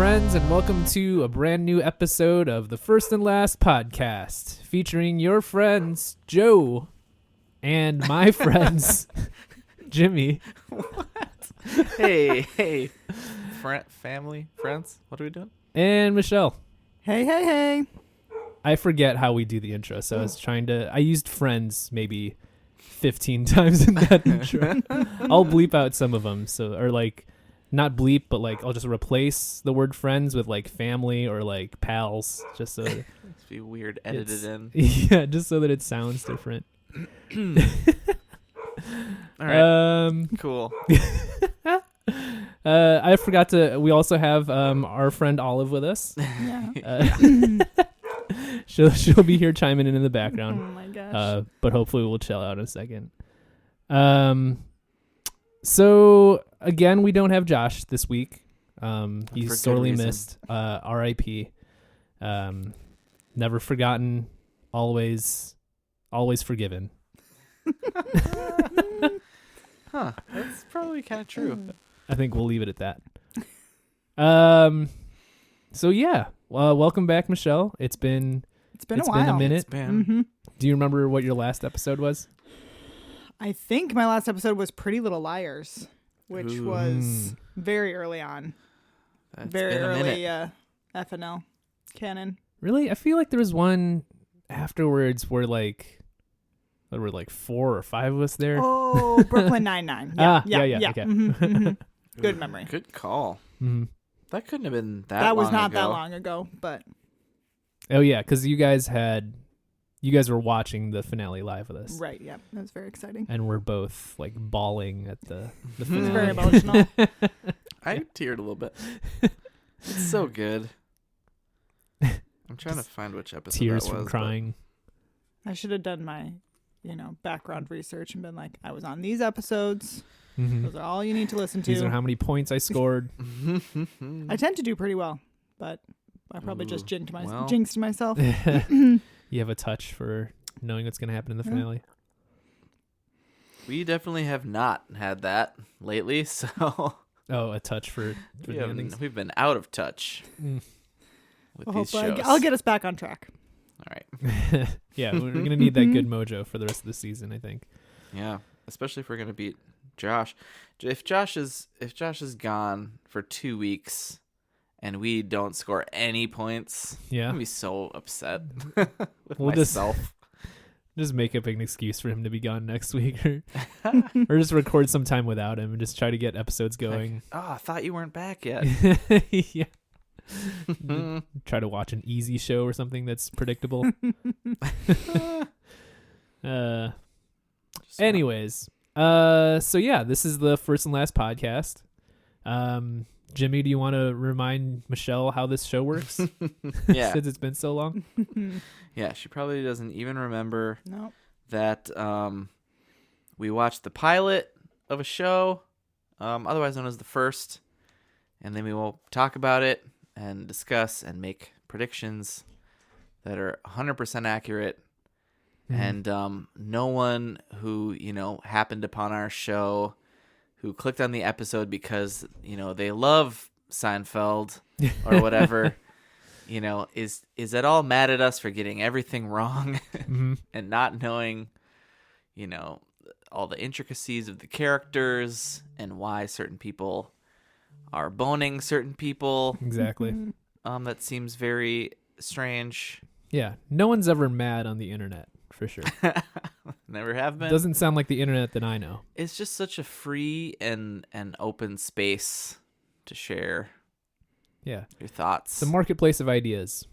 friends, and welcome to a brand new episode of the First and Last Podcast, featuring your friends, Joe, and my friends, Jimmy. What? Hey. Family, friends, what are we doing? And Michelle. Hey. I forget how we do the intro, so I used friends maybe 15 times in that intro. I'll bleep out some of them, not bleep, but I'll just replace the word friends with family or pals, just so It'd be weird edited in. Yeah, just so that it sounds different. All right. Cool. I forgot we also have our friend Olive with us. Yeah. She'll be here chiming in the background. Oh my gosh. But hopefully we'll chill out in a second. So again, we don't have Josh this week. He's sorely missed. R.I.P. Never forgotten, always forgiven. Huh. That's probably kind of true. I think we'll leave it at that. So yeah, welcome back, Michelle. It's been a while. Been a minute. Mm-hmm. Do you remember what your last episode was? I think my last episode was Pretty Little Liars, which was very early on. That's very been a early minute. FNL canon. Really? I feel like there was one afterwards where there were 4 or 5 of us there. Oh, Brooklyn Nine-Nine. Yeah. Yeah. Okay. Mm-hmm. Good memory. Good call. Mm-hmm. That couldn't have been that That was long not ago. that long ago, but Oh yeah, because you guys were watching the finale live with us. right, yeah. That was very exciting. And we're both bawling at the It finale. was very emotional. I teared a little bit. It's so good. I'm trying to find which episode Tears that was. from crying. I should have done my, background research and been like, I was on these episodes. Mhm. Those are all you need to listen to. These are how many points I scored. I tend to do pretty well, but I probably just jinxed myself. You have a touch for knowing what's going to happen in the finale. We definitely have not had that lately, so Oh, a touch for the endings. we've been out of touch with these shows. I'll get us back on track. All right. Yeah, we're going to need that good mojo for the rest of the season, I think. Yeah, especially if we're gonna beat Josh. If Josh is gone for 2 weeks and we don't score any points, Yeah. I'm gonna be so upset with We'll myself. Just make up an excuse for him to be gone next week, or just record some time without him and just try to get episodes going. I thought you weren't back yet. Yeah. Try to watch an easy show or something that's predictable. Anyways, so yeah, this is the First and Last Podcast. Jimmy, do you want to remind Michelle how this show works? Yeah. Since it's been so long. Yeah, she probably doesn't even remember No. that we watched the pilot of a show, otherwise known as the first, and then we will talk about it and discuss and make predictions that are 100% accurate. And no one who, happened upon our show, who clicked on the episode because, they love Seinfeld or whatever, is at all mad at us for getting everything wrong and not knowing, all the intricacies of the characters and why certain people are boning certain people. Exactly. That seems very strange. Yeah, no one's ever mad on the internet, for sure. Never have been. Doesn't sound like the internet that I know. It's just such a free and open space to share Yeah. your thoughts. It's a marketplace of ideas.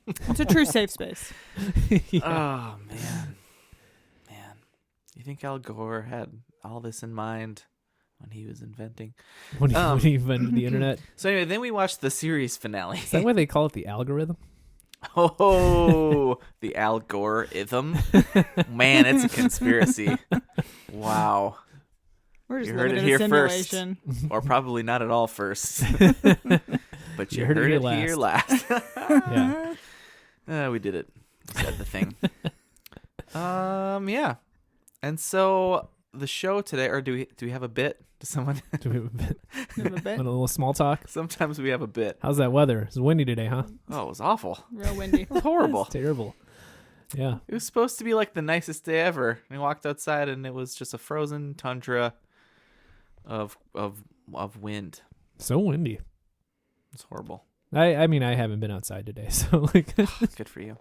It's a true safe space. Yeah. Oh, man. You think Al Gore had all this in mind when he was inventing? When he invented the internet. So anyway, then we watched the series finale. Is that why they call it the algorithm? Oh, the Al Gore-ism. Man, it's a conspiracy. Wow. We're just You heard living it in here a simulation. Or probably not at all first. But you heard it here last. Yeah. We did it. We said the thing. Yeah. And so the show today, or do we have a bit? Does someone? Do we have a bit? Have a bit. A little small talk. Sometimes we have a bit. How's that weather? It's windy today, huh? Oh, it was awful. Real windy. It was horrible. It's terrible. Yeah. It was supposed to be like the nicest day ever. We walked outside and it was just a frozen tundra of wind. So windy. It's horrible. I mean, I haven't been outside today, so like, Good for you.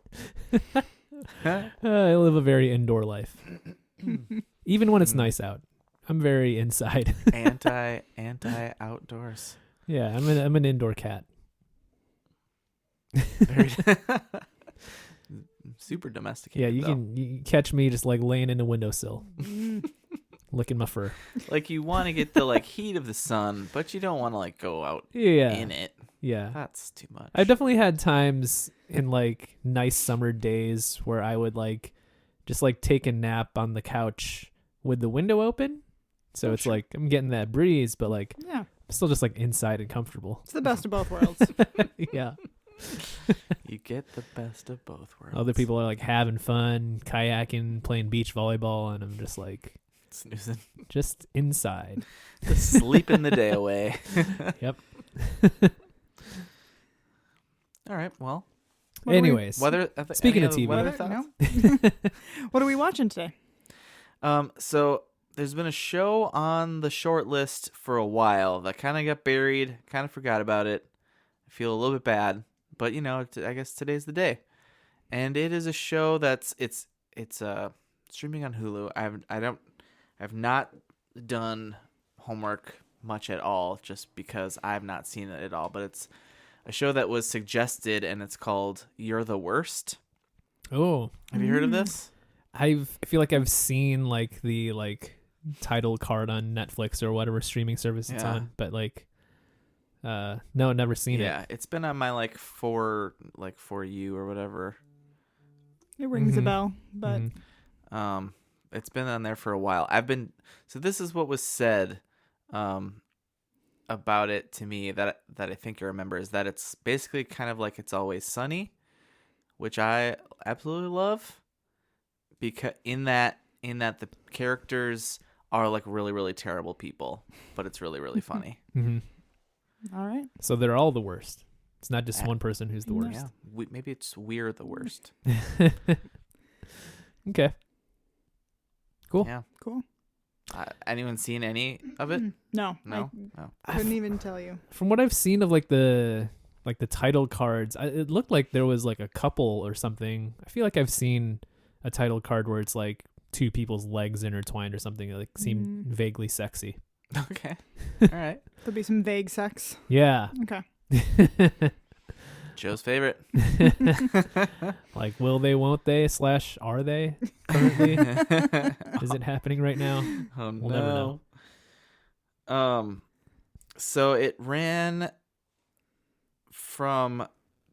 I live a very indoor life. Even when it's nice out, I'm very inside. anti outdoors. Yeah, I'm an indoor cat. Very super domesticated. Yeah, you though. can catch me just like laying in a windowsill, Mm. licking my fur. Like you want to get the like heat of the sun, but you don't want to like go out Yeah, in it. yeah. That's too much. I've definitely had times in like nice summer days where I would like just like take a nap on the couch with the window open. So it's like I'm getting that breeze, but like Yeah. I'm still just like inside and comfortable. It's the best of both worlds. Yeah. You get the best of both worlds. Other people are like having fun, kayaking, playing beach volleyball, and I'm just like snoozing, just inside. just sleeping the day away. Yep. All right. Well, What do we- Anyways, weather. Speaking any of other TV. weather Weather? thoughts? No? What are we watching today? So there's been a show on the short list for a while that kind of got buried, kind of forgot about it. I feel a little bit bad, but you know, I guess today's the day. And it is a show that's it's streaming on Hulu. I've not done homework much at all just because I've not seen it at all, but it's a show that was suggested and it's called You're the Worst. oh, Have you heard of this? I feel like I've seen like the like title card on Netflix or whatever streaming service it's Yeah. on, but like, no, never seen it. Yeah, it's been on my like for you or whatever. It rings a Mhm. bell, but Mhm. It's been on there for a while. So this is what was said about it to me that I think I remember is that it's basically kind of like It's Always Sunny, which I absolutely love because in that the characters are like really, really terrible people, but it's really, really funny. Mhm. all right. So they're all the worst. It's not just Yeah. one person who's the No. worst. Yeah, maybe we're the worst. Okay. Cool. Yeah. Cool. Anyone seen any of it? No. No. I couldn't even tell you. From what I've seen of like the title cards, it looked like there was like a couple or something. I feel like I've seen a title card where it's like two people's legs intertwined or something. It like seemed vaguely sexy. Okay. All right. There'll be some vague sex. Yeah. Okay. Joe's favorite. Like, will they, won't they, / are they currently? Is it happening right now? Oh We'll never know. So it ran from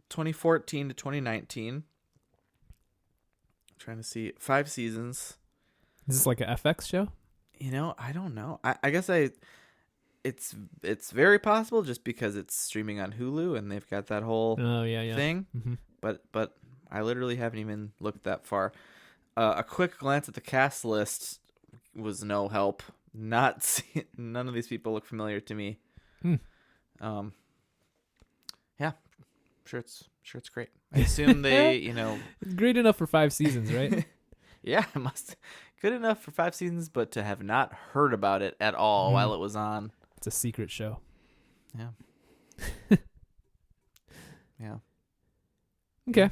2014 to 2019. Trying to see 5 seasons. Is this like a FX show? You know, I don't know. I guess it's very possible just because it's streaming on Hulu and they've got that whole Oh, yeah. thing. Mm-hmm. But I literally haven't even looked that far. A quick glance at the cast list was no help. None of these people look familiar to me. Yeah, sure it's great. I assume they, Great enough for 5 seasons, right? yeah, it must good enough for 5 seasons, but to have not heard about it at all while it was on. It's a secret show. Yeah. Yeah. Okay.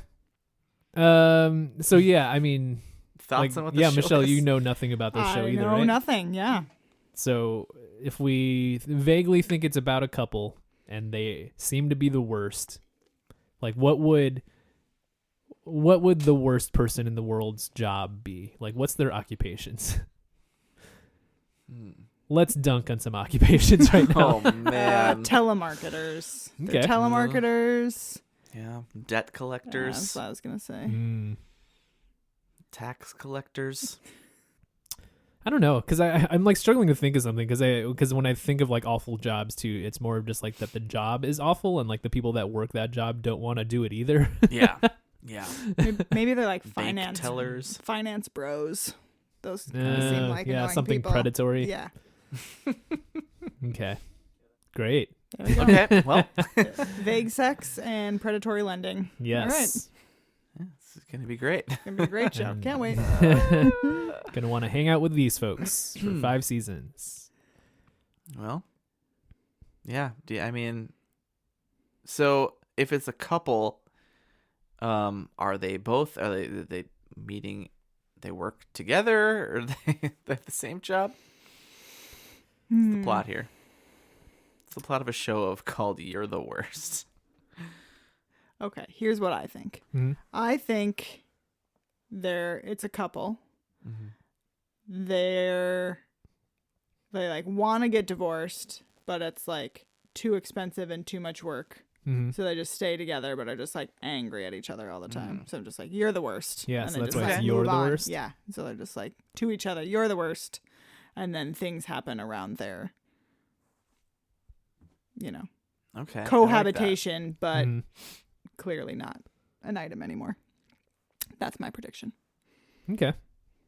So yeah, I mean, Thoughts like, on what the yeah, show Michelle, is? you know nothing about this show I either, know right? nothing. Yeah. So if we vaguely think it's about a couple and they seem to be the worst, like what would the worst person in the world's job be? Like, what's their occupations? Let's dunk on some occupations right now. Oh man. Telemarketers. They're Okay. telemarketers. Yeah. Debt Yeah, collectors, that's what I was gonna say. tax collectors. I don't know, because I'm like struggling to think of something because when I think of like awful jobs too, it's more of just like that the job is awful and like the people that work that job don't want to do it either. Yeah. Yeah. Maybe they're like Bank finance tellers. finance bros. Those kind of seem like annoying something people. predatory. Yeah. Okay, great. There we go. Okay, well, Vague sex and predatory lending. Yes. this is gonna be great. It's gonna be a great show. Can't wait. Gonna want to hang out with these folks for 5 seasons. Well, yeah. I mean, so if it's a couple, are they meeting? They work together, or they have the same job? What's the plot here? It's the plot of a show called "You're the Worst." Okay, here's what I think. Mhm. I think it's a couple. Mm-hmm. They like want to get divorced, but it's like too expensive and too much work. Mm-hmm. So they just stay together, but are just like angry at each other all the time. So I'm just like, you're the worst. Yeah, and so they that's just, why it's like, you're move the on. worst? Yeah. So they're just like to each other, you're the worst. And then things happen around their, Okay. I like that. cohabitation, but Mhm. clearly not an item anymore. That's my prediction. Okay.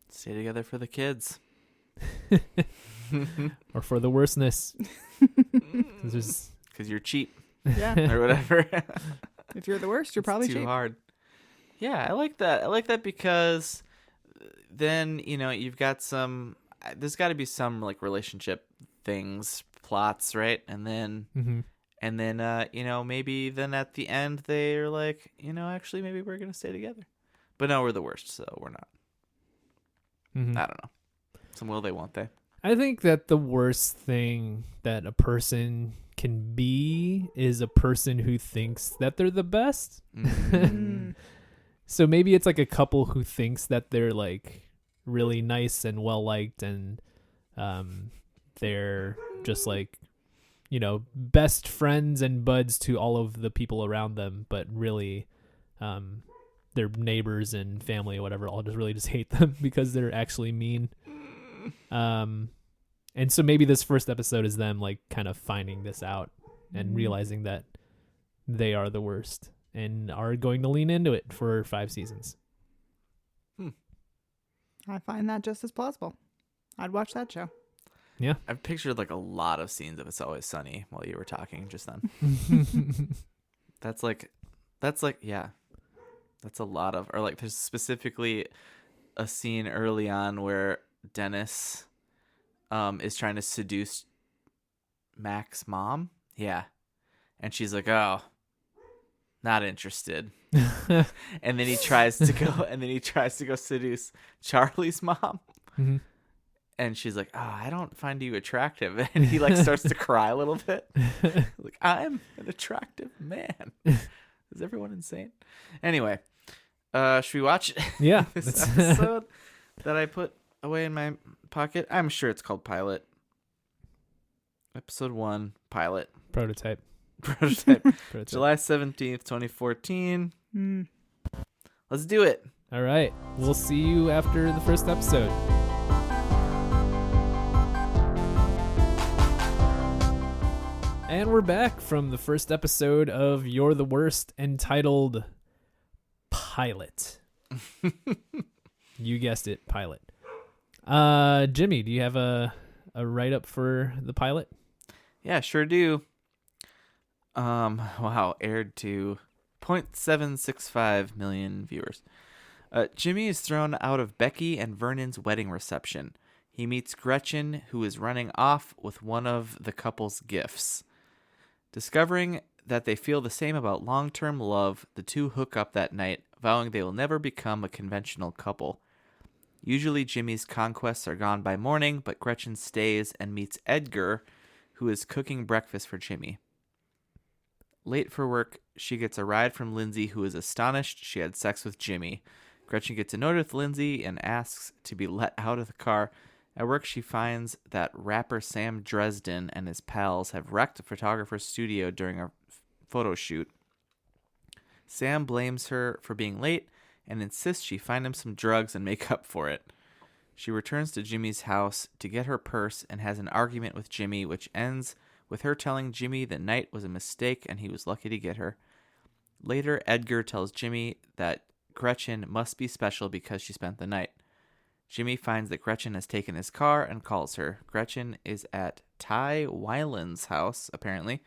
Stay together for the kids. Or for the worstness. 'Cause there's- Because you're cheap Yeah. or whatever. If you're the worst, you're probably It's too cheap. hard. Yeah, I like that. I like that because then, you've got there's got to be some like relationship things, plots, right? And then Mhm. maybe then at the end they're like, actually maybe we're going to stay together. But no, we're the worst, so we're not. Mhm. I don't know. Some will they, won't they? I think that the worst thing that a person can be is a person who thinks that they're the best. Mm. So maybe it's like a couple who thinks that they're like really nice and well liked, and they're just like, best friends and buds to all of the people around them, but really their neighbors and family or whatever all just hate them because they're actually mean. And so maybe this first episode is them like kind of finding this out and realizing that they are the worst and are going to lean into it for 5 seasons. I find that just as plausible. I'd watch that show. Yeah. I've pictured like a lot of scenes of It's Always Sunny while you were talking just then. That's a lot of, or like there's specifically a scene early on where Dennis is trying to seduce Mac's mom. Yeah. And she's like, oh, not interested. And then he tries to go seduce Charlie's mom. Mhm. And she's like, oh, I don't find you attractive. And he like starts to cry a little bit. Like, I'm an attractive man. Is everyone insane? Anyway, should we watch Yeah. this episode that I put away in my pocket? I'm sure it's called Pilot. Episode 1, Pilot. Prototype. Prototype. July 17th, 2014. Mm. Let's do it. All right. We'll see you after the first episode. And we're back from the first episode of You're the Worst, entitled Pilot. You guessed it, Pilot. Jimmy, do you have a write-up for the pilot? Yeah, sure do. Wow, aired to 0.765 million viewers. Jimmy is thrown out of Becky and Vernon's wedding reception. He meets Gretchen, who is running off with one of the couple's gifts. Discovering that they feel the same about long-term love, the two hook up that night, vowing they will never become a conventional couple. Usually Jimmy's conquests are gone by morning, but Gretchen stays and meets Edgar, who is cooking breakfast for Jimmy. Late for work, she gets a ride from Lindsay, who is astonished she had sex with Jimmy. Gretchen gets annoyed with Lindsay and asks to be let out of the car. At work, she finds that rapper Sam Dresden and his pals have wrecked a photographer's studio during a photo shoot. Sam blames her for being late and insists she find him some drugs and make up for it. She returns to Jimmy's house to get her purse and has an argument with Jimmy, which ends with her telling Jimmy the night was a mistake and he was lucky to get her. Later, Edgar tells Jimmy that Gretchen must be special because she spent the night. Jimmy finds that Gretchen has taken his car and calls her. Gretchen is at Ty Weiland's house, apparently,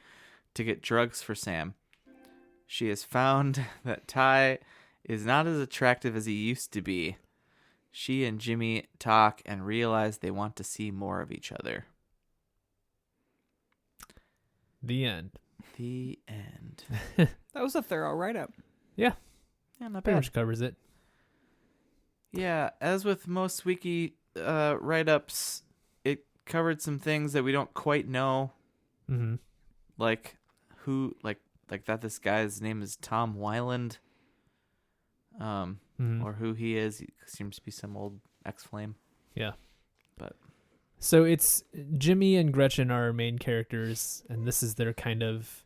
to get drugs for Sam. She has found that Ty is not as attractive as he used to be. She and Jimmy talk and realize they want to see more of each other. The end. The end. That was a thorough write-up. Yeah, not Pretty bad. much covers it. Yeah, as with most wiki write-ups, it covered some things that we don't quite know, Mm-hmm. like who, like that this guy's name is Tom Weiland, Mm-hmm. or who he is. He seems to be some old ex-flame. Yeah. But So it's Jimmy and Gretchen are our main characters, and this is their kind of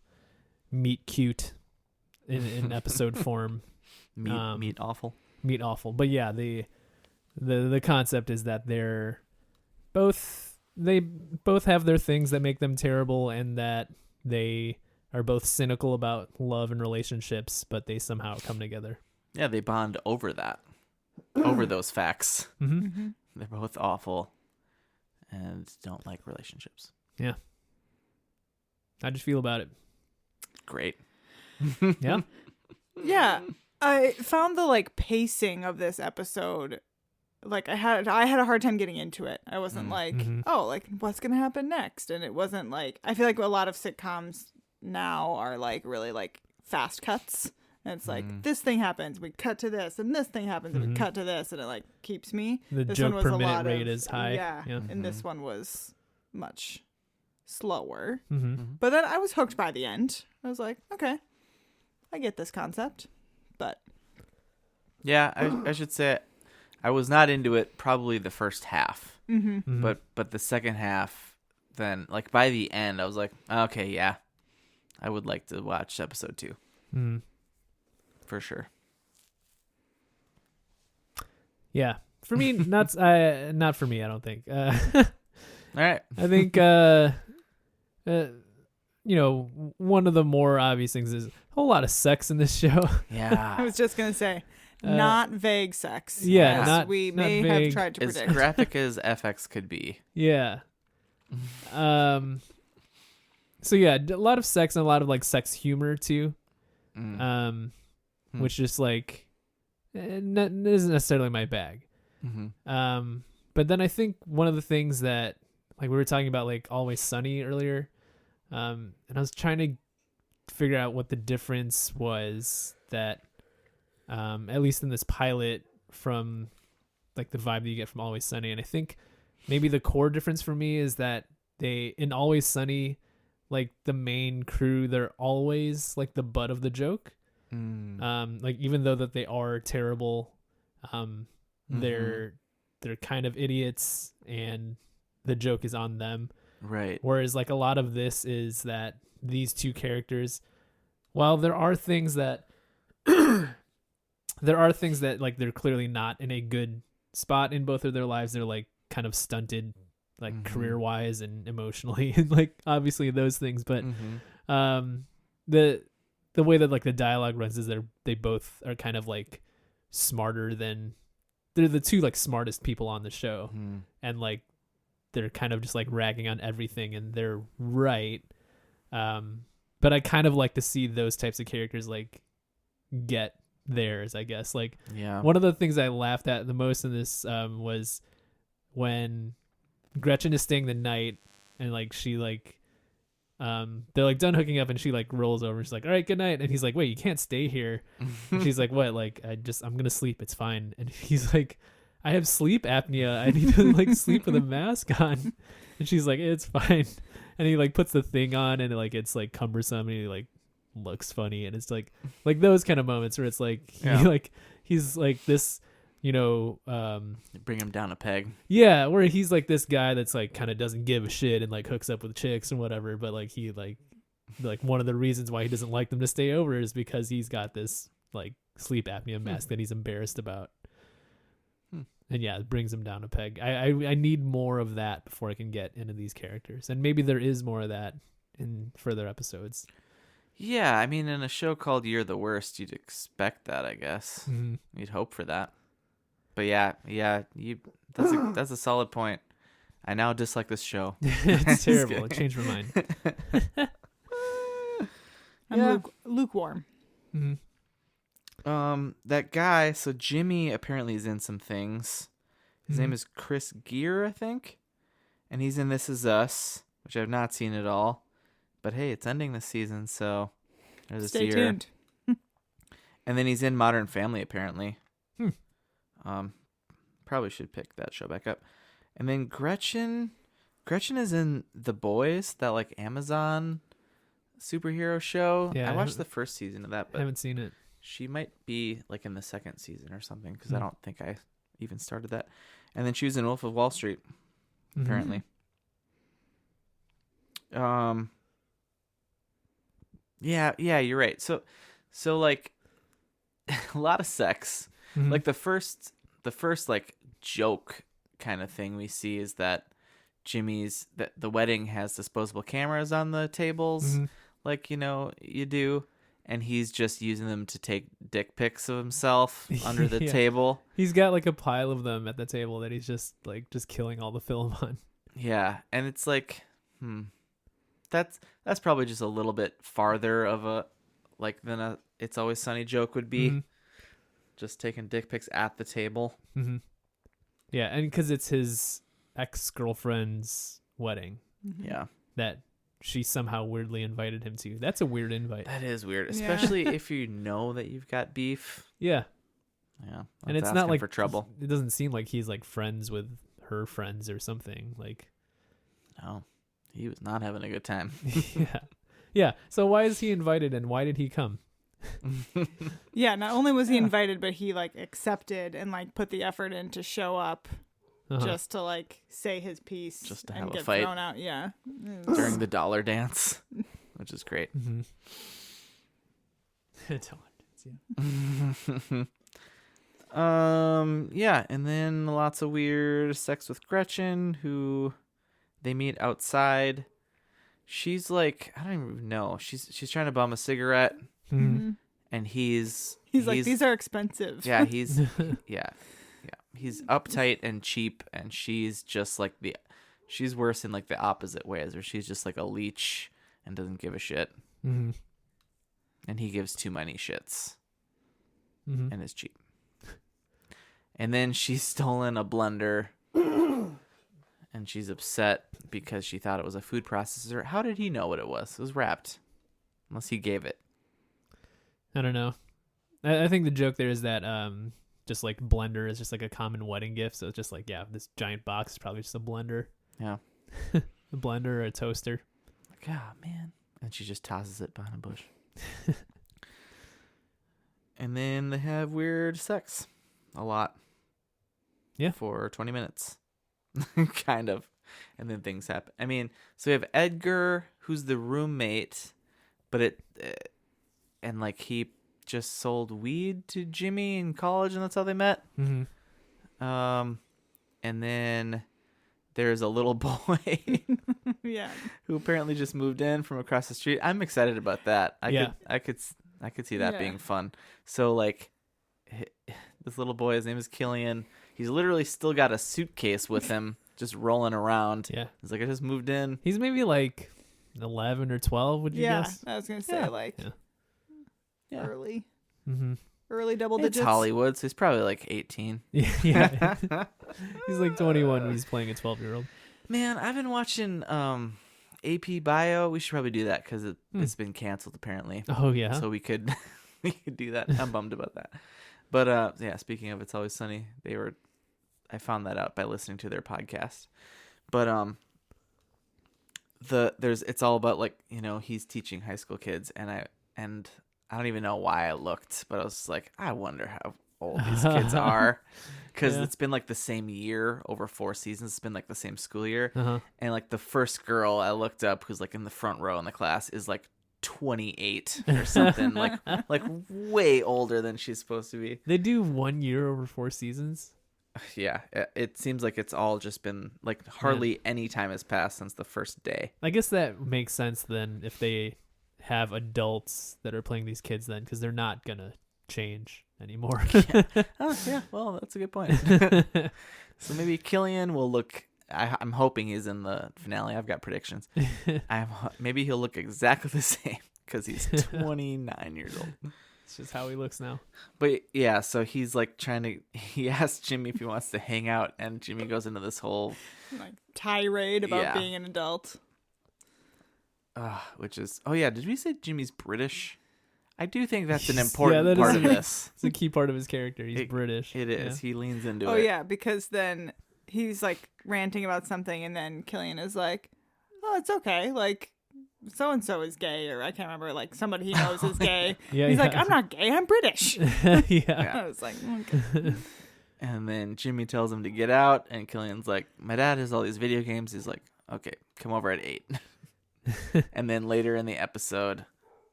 meet cute in episode form. meat awful. Meet awful. But yeah, the concept is that they both have their things that make them terrible, and that they are both cynical about love and relationships, but they somehow come together. Yeah, they bond over that, over those facts. Mm-hmm. Mm-hmm. They're both awful and don't like relationships. Yeah. How'd you feel about it? Great. Yeah. Yeah, I found the pacing of this episode. I had a hard time getting into it. I wasn't what's gonna happen next? And it wasn't I feel like a lot of sitcoms now are really fast cuts. And it's this thing happens, we cut to this, and this thing happens, and we cut to this, and it keeps me. The This joke one was per a minute lot rate of, is high. Yeah, Yeah. and this one was much slower. Mm-hmm. But then I was hooked by the end. I was like, okay, I get this concept. But Yeah, I should say I was not into it probably the first half. mm-hmm. But the second half, then by the end, I was like, okay, yeah, I would like to watch episode 2 Mm-hmm. for sure. Yeah. For me, not for me, I don't think. All right. I think, one of the more obvious things is a whole lot of sex in this show. I Yeah, was just gonna say, not vague sex. yeah, as not- we not may vague. have tried to as predict. graphic as FX could be. Yeah. So yeah, a lot of sex and a lot of sex humor too. Mm. Which is isn't necessarily my bag. Mm-hmm. But then I think one of the things that we were talking about Always Sunny earlier, and I was trying to figure out what the difference was that, at least in this pilot, from the vibe that you get from Always Sunny, and I think maybe the core difference for me is that in Always Sunny, the main crew, they're always the butt of the joke. Even though that they are terrible, they're kind of idiots, and the joke is on them. Right. Whereas a lot of this is that these two characters, while there are things that they're clearly not in a good spot in both of their lives. They're kind of stunted, career wise and emotionally, and obviously those things. But the way that the dialogue runs is they both are kind of smarter than, they're the two smartest people on the show, and they're kind of just ragging on everything, and they're right. But I kind of like to see those types of characters get theirs, I guess. Yeah. One of the things I laughed at the most in this was when Gretchen is staying the night, and she they're done hooking up, and she rolls over and she's like, all right, good night. And he's like, wait, you can't stay here. And she's like, what? I'm gonna sleep, it's fine. And he's like, I have sleep apnea, I need to sleep with a mask on. And she's like, it's fine. And he puts the thing on, and it's cumbersome, and he looks funny, and it's those kind of moments where it's Yeah. he's this, Bring him down a peg. yeah, where he's this guy that's kind of doesn't give a shit and hooks up with chicks and whatever, but he one of the reasons why he doesn't like them to stay over is because he's got this sleep apnea mask that he's embarrassed about. And yeah, it brings him down a peg. I need more of that before I can get into these characters, and maybe there is more of that in further episodes. Yeah, I mean, in a show called You're the Worst, you'd expect that, I guess. Mm-hmm. You'd hope for that. But yeah, that's a solid point. I now dislike this show. It's terrible. It changed my mind. I'm lukewarm. Mm-hmm. That guy, so Jimmy apparently is in some things. His name is Chris Gere, I think. And he's in This Is Us, which I've not seen at all. But hey, it's ending this season, so there's a Stay year. tuned. And then he's in Modern Family, apparently. Probably should pick that show back up. And then Gretchen is in The Boys, that like Amazon superhero show. Yeah, I watched the first season of that, I but haven't seen it. she might be like in the second season or something because I don't think I even started that. And then she was in Wolf of Wall Street, apparently. Yeah, you're right. So like a lot of sex. Mm-hmm. Like the first like joke kind of thing we see is that the wedding has disposable cameras on the tables, like you do, and he's just using them to take dick pics of himself under the table. He's got like a pile of them at the table that he's just killing all the film on. Yeah, and it's like, that's probably just a little bit farther of a than a It's Always Sunny joke would be. Just taking dick pics at the table. Yeah, and because it's his ex-girlfriend's wedding. Yeah. That she somehow weirdly invited him to. That's a weird invite. That is weird, especially if you know that you've got beef. Yeah. Yeah. And it's not like for trouble. It doesn't seem like he's like friends with her friends or something. Like, no, he was not having a good time. Yeah. So why is he invited and why did he come? Yeah, not only was he invited, but he like accepted and like put the effort in to show up just to like say his piece, just to and have a get fight. thrown out. Yeah, During the dollar dance, which is great. Yeah, and then lots of weird sex with Gretchen, who they meet outside. She's like, I don't even know. She's trying to bum a cigarette. And he's like, these are expensive. Yeah, he's he's uptight and cheap, and she's just like she's worse in like the opposite ways, where she's just like a leech and doesn't give a shit, and he gives too many shits, and is cheap. And then she's stolen a blender, and she's upset because she thought it was a food processor. How did he know what it was? It was wrapped, unless he gave it. I don't know. I think the joke there is that just like blender is just like a common wedding gift. So it's just like, yeah, this giant box is probably just a blender. Yeah. A blender or a toaster. Like, oh, man. And she just tosses it behind a bush. And then they have weird sex. A lot. Yeah. For 20 minutes. Kind of. And then things happen. I mean, so we have Edgar, who's the roommate, but and like he just sold weed to Jimmy in college, and that's how they met. And then there's a little boy Yeah, who apparently just moved in from across the street. I'm excited about that. I could see that being fun. So like this little boy, his name is Killian. He's literally still got a suitcase with him, just rolling around. Yeah. He's like, I just moved in. He's maybe like 11 or 12, would you guess? I was gonna say early. Early double digits. It's Hollywood, so he's probably like 18. Yeah. He's like 21 when he's playing a 12-year-old. Man, I've been watching AP Bio. We should probably do that because it's been canceled apparently. Oh yeah. So we could do that. I'm bummed about that. But yeah, speaking of It's Always Sunny, I found that out by listening to their podcast. But it's all about like, he's teaching high school kids, and I don't even know why I looked, but I was like, I wonder how old these kids are, because it's been like the same year over 4 seasons. It's been like the same school year, and like the first girl I looked up, who's like in the front row in the class, is like 28 or something, like way older than she's supposed to be. They do 1 year over 4 seasons. Yeah, it seems like it's all just been like hardly any time has passed since the first day. I guess that makes sense then if they have adults that are playing these kids then, because they're not gonna change. anymore. Oh, yeah. Well, that's a good point. So maybe Killian will look. I'm hoping he's in the finale. I've got predictions. Maybe he'll look exactly the same because he's 29 years old. It's just how he looks now. But yeah, so he's like he asks Jimmy if he wants to hang out, and Jimmy goes into this whole like tirade about being an adult. Which is, oh yeah, did we say Jimmy's British? I do think that's an important part of this. It's a key part of his character. He's British. It is. Yeah. He leans into it. Oh yeah, because then he's like ranting about something, and then Killian is like, "Oh, it's okay. Like, so and so is gay, or I can't remember. Like somebody he knows is gay." He's like, "I'm not gay. I'm British." Yeah. I was like, okay. And then Jimmy tells him to get out, and Killian's like, "My dad has all these video games." He's like, "Okay, come over at 8." And then later in the episode,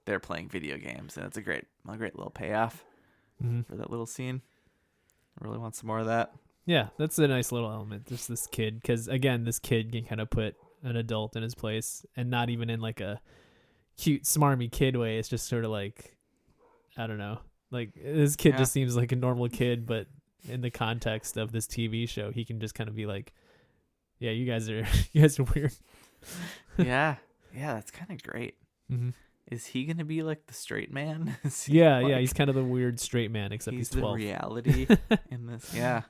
they're playing video games, and it's a great little payoff for that little scene. I really want some more of that. Yeah, that's a nice little element. Just this kid, because again, this kid can kind of put an adult in his place, and not even in like a cute, smarmy kid way. It's just sort of like, I don't know, like this kid just seems like a normal kid, but in the context of this TV show, he can just kind of be like, "Yeah, you guys are weird." Yeah, that's kind of great. Mm-hmm. Is he gonna be like the straight man? Yeah, he's kind of the weird straight man, except he's 12. The reality in this. Yeah.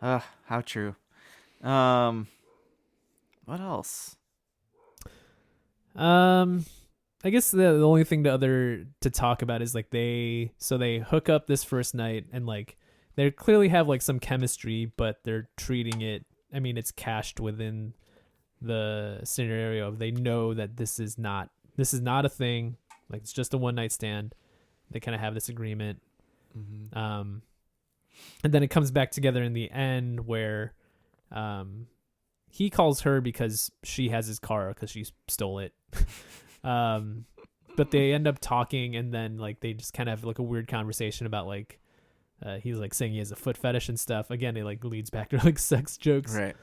How true. What else? I guess the only thing to talk about is like they hook up this first night, and like they clearly have like some chemistry, but they're treating it. I mean, it's cached within the scenario of they know that this is not a thing. Like it's just a one night stand. They kind of have this agreement. Mm-hmm. And then it comes back together in the end where he calls her because she has his car because she stole it. But they end up talking, and then like they just kind of have like a weird conversation about like he's like saying he has a foot fetish and stuff. Again, it like leads back to like sex jokes. Right.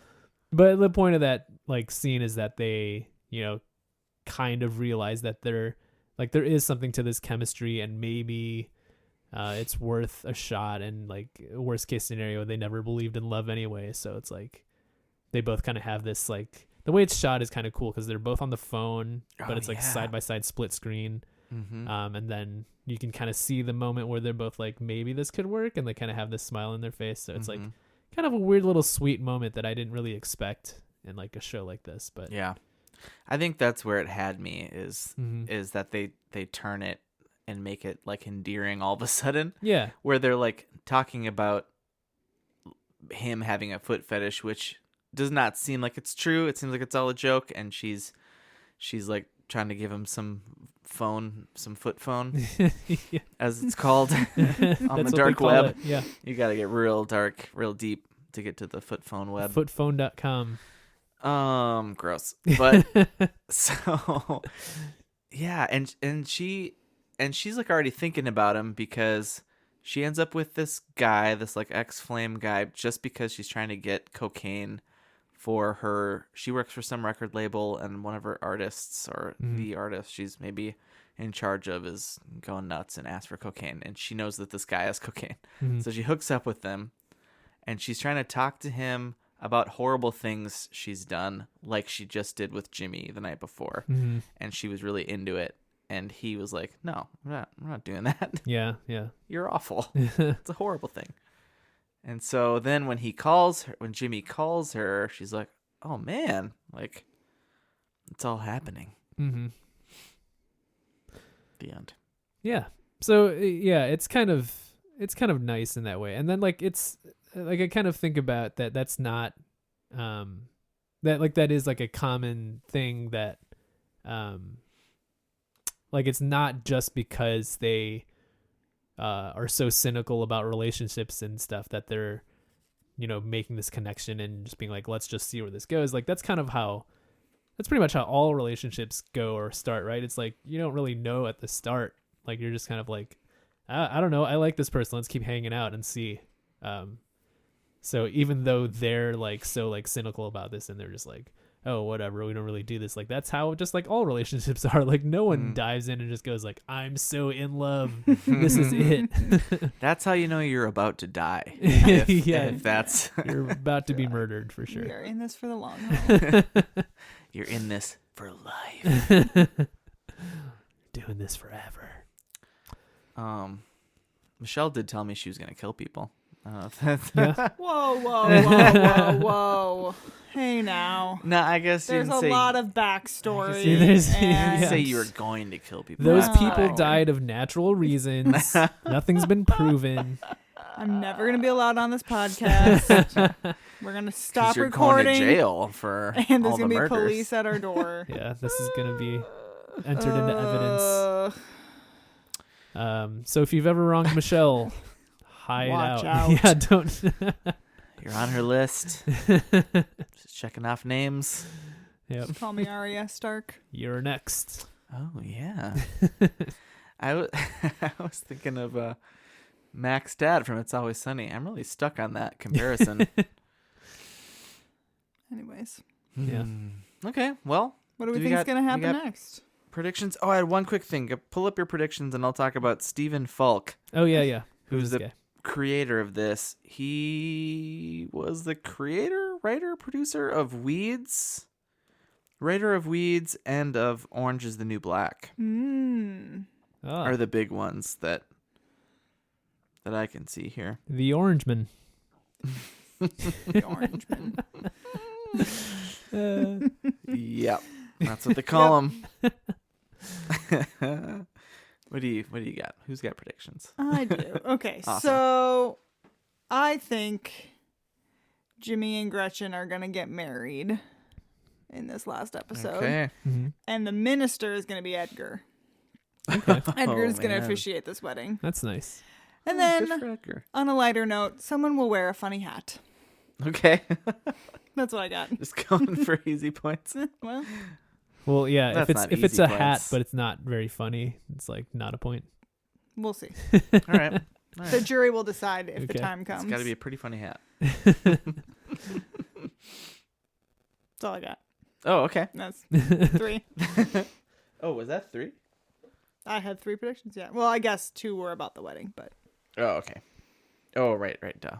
But the point of that like scene is that they, kind of realize that there is something to this chemistry, and maybe it's worth a shot, and like worst case scenario, they never believed in love anyway. So it's like they both kind of have this, like the way it's shot is kind of cool because they're both on the phone, but it's like side by side split screen. Mm-hmm. And then you can kind of see the moment where they're both like, maybe this could work, and they kind of have this smile in their face. So it's like kind of a weird little sweet moment that I didn't really expect in like a show like this. But yeah, I think that's where it had me is that they turn it and make it like endearing all of a sudden. Yeah. Where they're like talking about him having a foot fetish, which does not seem like it's true. It seems like it's all a joke, and she's like trying to give him some foot phone, yeah. As it's called on the dark web. Yeah. You got to get real dark, real deep to get to the foot phone web. Footphone.com. Gross. But so yeah, and she's like already thinking about him because she ends up with this guy, this like ex-flame guy, just because she's trying to get cocaine for her. She works for some record label, and one of her artists, or the artist she's maybe in charge of, is going nuts and asks for cocaine, and she knows that this guy has cocaine. So she hooks up with them, and she's trying to talk to him about horrible things she's done, like she just did with Jimmy the night before. And she was really into it, and he was like, no, I'm not doing that. Yeah You're awful. It's a horrible thing. And so then when Jimmy calls her, she's like, oh man, like it's all happening. The end. Yeah. So yeah, it's kind of nice in that way. And then like it's like I kind of think about that. That's not that is like a common thing that like it's not just because they are so cynical about relationships and stuff that they're making this connection and just being like, let's just see where this goes. Like that's pretty much how all relationships go or start, right? It's like you don't really know at the start. Like you're just kind of like, I don't know, I like this person, let's keep hanging out and see. So even though they're like so like cynical about this, and they're just like, oh, whatever, we don't really do this. Like, that's how just like all relationships are. Like, no one dives in and just goes like, I'm so in love. This is it. That's how you know you're about to die. If that's you're about to be murdered for sure. You're in this for the long haul. you're in this for life. Doing this forever. Michelle did tell me she was gonna kill people. I don't know if that's Yeah. Whoa. Hey now. No, I guess you There's didn't a say, lot of backstory. See, there's- you didn't and say you were going to kill people. Those No. people died of natural reasons. Nothing's been proven. I'm never going to be allowed on this podcast. We're going to stop you're recording. going to jail for And there's all the going to be murders. police at our door. Yeah, this is gonna be entered into evidence. So if you've ever wronged Michelle, hide Watch out. out. Yeah, don't. You're on her list. Just checking off names. Yep, Call me Arya Stark. you're next. Oh yeah. I was thinking of Mac's dad from It's Always Sunny. I'm really stuck on that comparison. Anyways, Yeah. Okay. Well, what do we Do we think is got- going to we happen got- next? predictions. Oh, I had one quick thing. Pull up your predictions, and I'll talk about Stephen Falk, Oh yeah. who's this the guy? creator of this. He was the creator, writer, producer of Weeds, writer of Weeds, and of Orange is the New Black. Mm. Oh, Are the big ones that I can see here. the Orangeman. The Orange Man. Yep, that's what they call him. What do you got? Who's got predictions? I do. Okay, Awesome. so I think Jimmy and Gretchen are going to get married in this last episode. Okay. Mm-hmm. And the minister is going to be Edgar. Okay, Edgar is going to man. officiate this wedding. that's nice. And Good then, for Edgar. on a lighter note, someone will wear a funny hat. Okay. That's what I got. Just going for easy points. Well, Well, yeah. That's if not it's easy a hat, points. but it's not very funny, it's like not a point. we'll see. All right. The jury will decide if the Okay. time comes. It's got to be a pretty funny hat. That's all I got. Oh, okay. That's 3. Oh, was that 3? I had 3 predictions, yeah. Well, I guess 2 were about the wedding, but Oh, okay. Oh, right. Duh.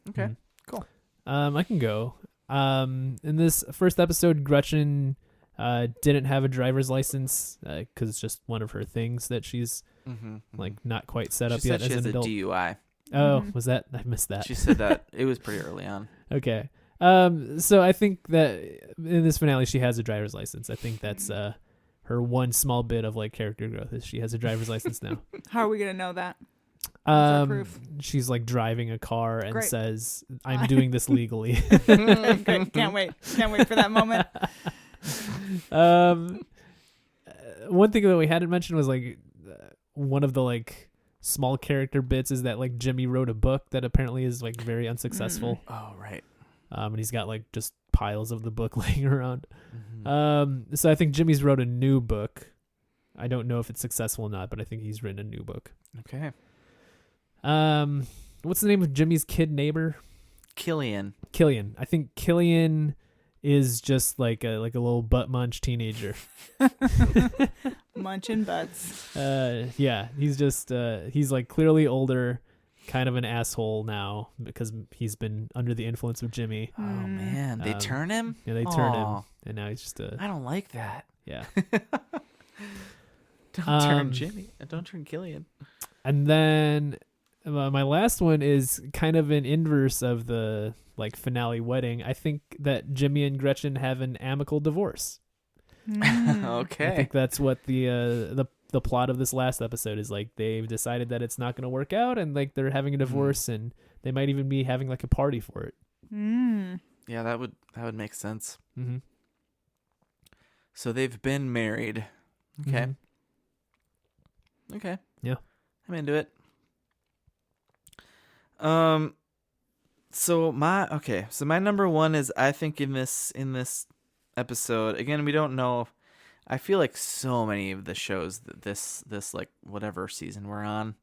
Okay. Mhm. Cool. I can go. In this first episode, Gretchen didn't have a driver's license because it's just one of her things that she's Mm-hmm. like not quite set she up said yet she as has an a adult. DUI. Oh, Mhm. was that? I missed that. She said that it was pretty early on. Okay. So I think that in this finale she has a driver's license. I think that's her one small bit of like character growth is she has a driver's license now. how are we going to know that? our proof? She's like driving a car and Great. says, "I'm doing this legally." Great. Can't wait. Can't wait for that moment. One thing that we hadn't mentioned was like one of the like small character bits is that like Jimmy wrote a book that apparently is like very unsuccessful. Oh, right. And he's got like just piles of the book laying around. Mhm. So I think Jimmy's wrote a new book. I don't know if it's successful or not, but I think he's written a new book. Okay. What's the name of Jimmy's kid neighbor? Killian. Killian. I think Killian is just like a little butt munch teenager. Munching butts. Yeah, he's just he's like clearly older, kind of an asshole now because he's been under the influence of Jimmy. Oh, man. They turn him? Yeah, they turned him, Aw. and now he's just I don't like that. yeah. Don't turn Jimmy. Don't turn Killian. And then my last one is kind of an inverse of the like finale wedding. I think that Jimmy and Gretchen have an amicable divorce. Mm. I Okay. think that's what the plot of this last episode is like. They've decided that it's not going to work out, and like they're having a divorce, and they might even be having like a party for it. Mm. Yeah, that would make sense. Mm-hmm. So they've been married. Okay. Mhm. Okay. Yeah. I'm into it. So my number one is I think in this episode, again, we don't know. I feel like so many of the shows that this like whatever season we're on.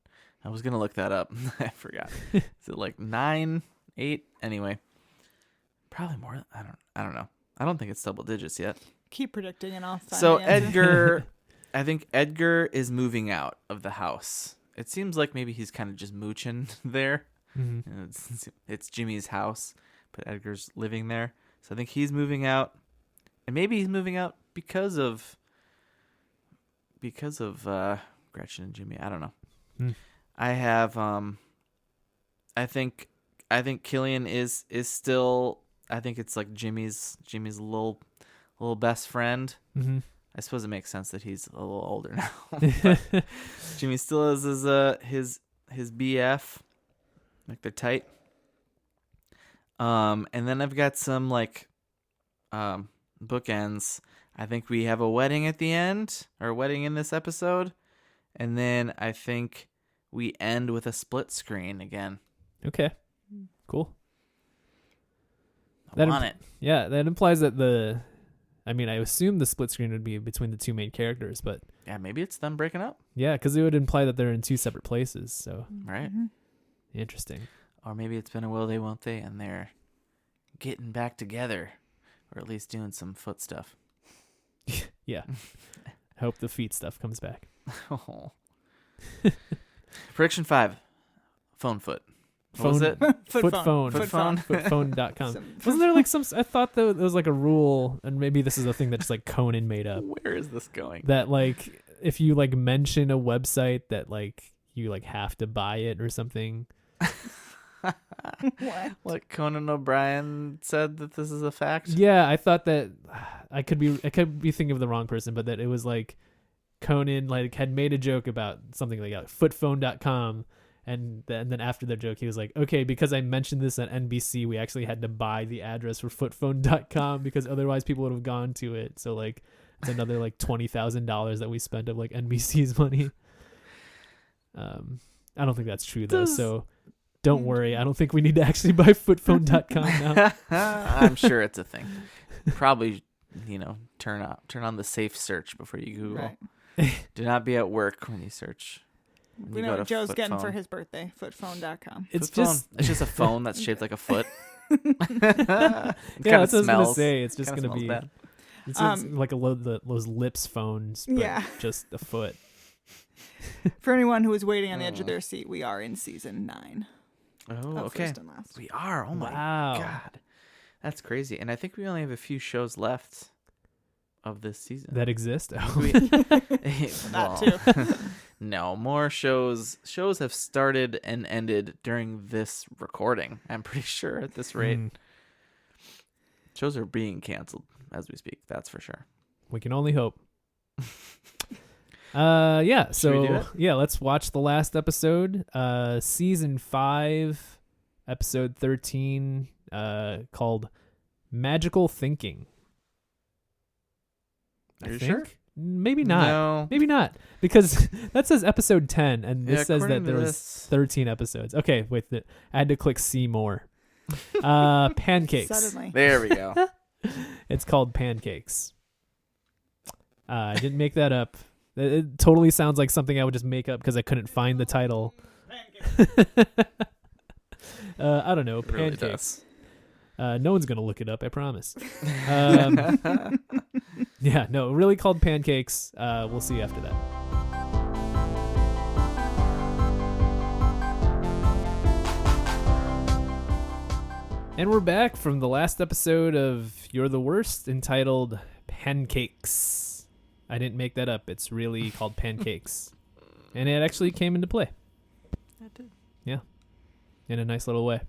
I was gonna look that up. I forgot. Is it like 9, 8? Anyway. Probably more. I don't know. I don't think it's double digits yet. Keep predicting and I'll find So the answer. Edgar, I think Edgar is moving out of the house. It seems like maybe he's kind of just mooching there. Mm-hmm. And it's Jimmy's house, but Edgar's living there. So I think he's moving out, and maybe he's moving out because of Gretchen and Jimmy. I don't know. I have I think Killian is still. I think it's like Jimmy's little best friend. Mm-hmm. I suppose it makes sense that he's a little older now. But Jimmy still is his BF. Like they're tight. And then I've got some like bookends. I think we have a wedding at the end, or a wedding in this episode. And then I think we end with a split screen again. Okay. Cool. I want it. Yeah, that implies that I assume the split screen would be between the two main characters, but Yeah, maybe it's them breaking up. yeah, because it would imply that they're in two separate places. So Right. interesting. Or maybe it's been a will they, won't they, and they're getting back together. Or at least doing some foot stuff. Yeah. I hope the feet stuff comes back. Oh. Prediction 5. Phone foot. What was it? Foot phone. Footphone.com. Wasn't there like I thought that there was like a rule, and maybe this is a thing that just like Conan made up, Where is this going? that like if you like mention a website that like you like have to buy it or something. What? Like Conan O'Brien said that this is a fact? Yeah, I thought that I could be thinking of the wrong person, but that it was like Conan like had made a joke about something like footphone.com, and then after their joke he was like, okay, because I mentioned this at NBC, we actually had to buy the address for footphone.com because otherwise people would have gone to it. So like it's another like $20,000 that we spent of like NBC's money. I don't think that's true though. So don't worry. I don't think we need to actually buy footphone.com now. I'm sure it's a thing. Probably, turn on the safe search before you Google. Right. Do not be at work when you search. When We you know go what to Joe's foot getting phone. for his birthday. Footphone.com. It's Foot just phone. It's just a phone that's shaped like a foot. yeah, that's what I was gonna say. It's just Kinda gonna be smells bad. it's like those lips phones, but Yeah. just a foot. For anyone who is waiting on the edge of their seat, we are in season 9. Oh, of okay. First and Last. We are. Oh my Wow. god, that's crazy. And I think we only have a few shows left of this season. That exist. Oh. That too. No, more shows. Shows have started and ended during this recording. I'm pretty sure at this rate. Shows are being canceled as we speak. That's for sure. We can only hope. Yeah. Should we do So it? yeah, let's watch the last episode. Season 5, episode 13, called Magical Thinking. Are you I sure? think. Maybe not. No. Maybe not, because that says episode 10, and this Yeah, says according that to there was this- 13 episodes. Okay, wait. I had to click see more. Pancakes. Suddenly. There we go. It's called Pancakes. I didn't make that up. It totally sounds like something I would just make up because I couldn't find the title. I don't know. It really Pancakes. No one's gonna look it up, I promise. Yeah, no, really called Pancakes. We'll see you after that. And we're back from the last episode of You're the Worst, entitled Pancakes. I didn't make that up. It's really called Pancakes. And it actually came into play. It did. Yeah. In a nice little way.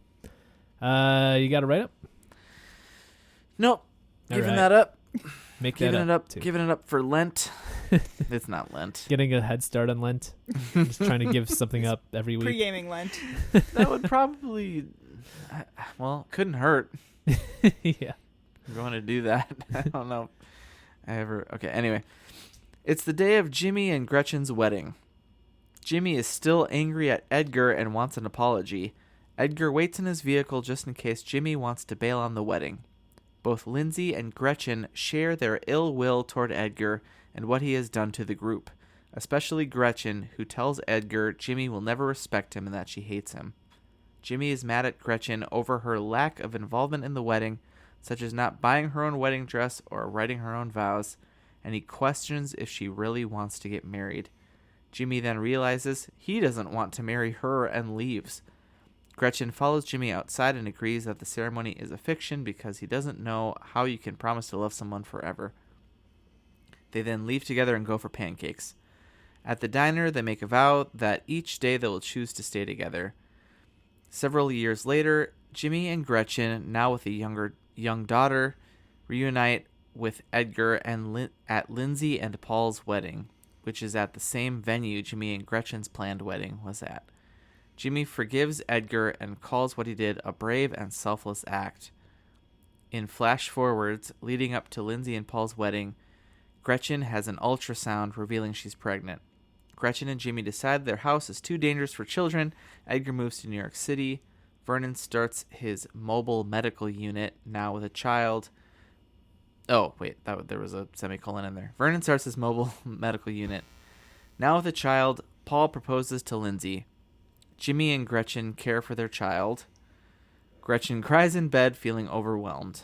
You got it right up? Nope. All Giving right. that up. Make Giving that it up. too. Giving it up for Lent. It's not Lent. Getting a head start on Lent. Just trying to give something up every week. Pre-gaming Lent. That would probably, couldn't hurt. Yeah. I'm going to do that. I don't know. Okay, anyway. It's the day of Jimmy and Gretchen's wedding. Jimmy is still angry at Edgar and wants an apology. Edgar waits in his vehicle just in case Jimmy wants to bail on the wedding. Both Lindsay and Gretchen share their ill will toward Edgar and what he has done to the group, especially Gretchen, who tells Edgar Jimmy will never respect him and that she hates him. Jimmy is mad at Gretchen over her lack of involvement in the wedding, such as not buying her own wedding dress or writing her own vows, and he questions if she really wants to get married. Jimmy then realizes he doesn't want to marry her and leaves. Gretchen follows Jimmy outside and agrees that the ceremony is a fiction because he doesn't know how you can promise to love someone forever. They then leave together and go for pancakes. At the diner, they make a vow that each day they will choose to stay together. Several years later, Jimmy and Gretchen, now with a young daughter, reunite with Edgar and at Lindsay and Paul's wedding, which is at the same venue Jimmy and Gretchen's planned wedding was at. Jimmy forgives Edgar and calls what he did a brave and selfless act. In flash forwards leading up to Lindsay and Paul's wedding, Gretchen has an ultrasound revealing she's pregnant. Gretchen and Jimmy decide their house is too dangerous for children. Edgar moves to New York City. Vernon starts his mobile medical unit, now with a child. Oh, wait, there was a semicolon in there. Vernon starts his mobile medical unit. Now with a child, Paul proposes to Lindsay. Jimmy and Gretchen care for their child. Gretchen cries in bed, feeling overwhelmed.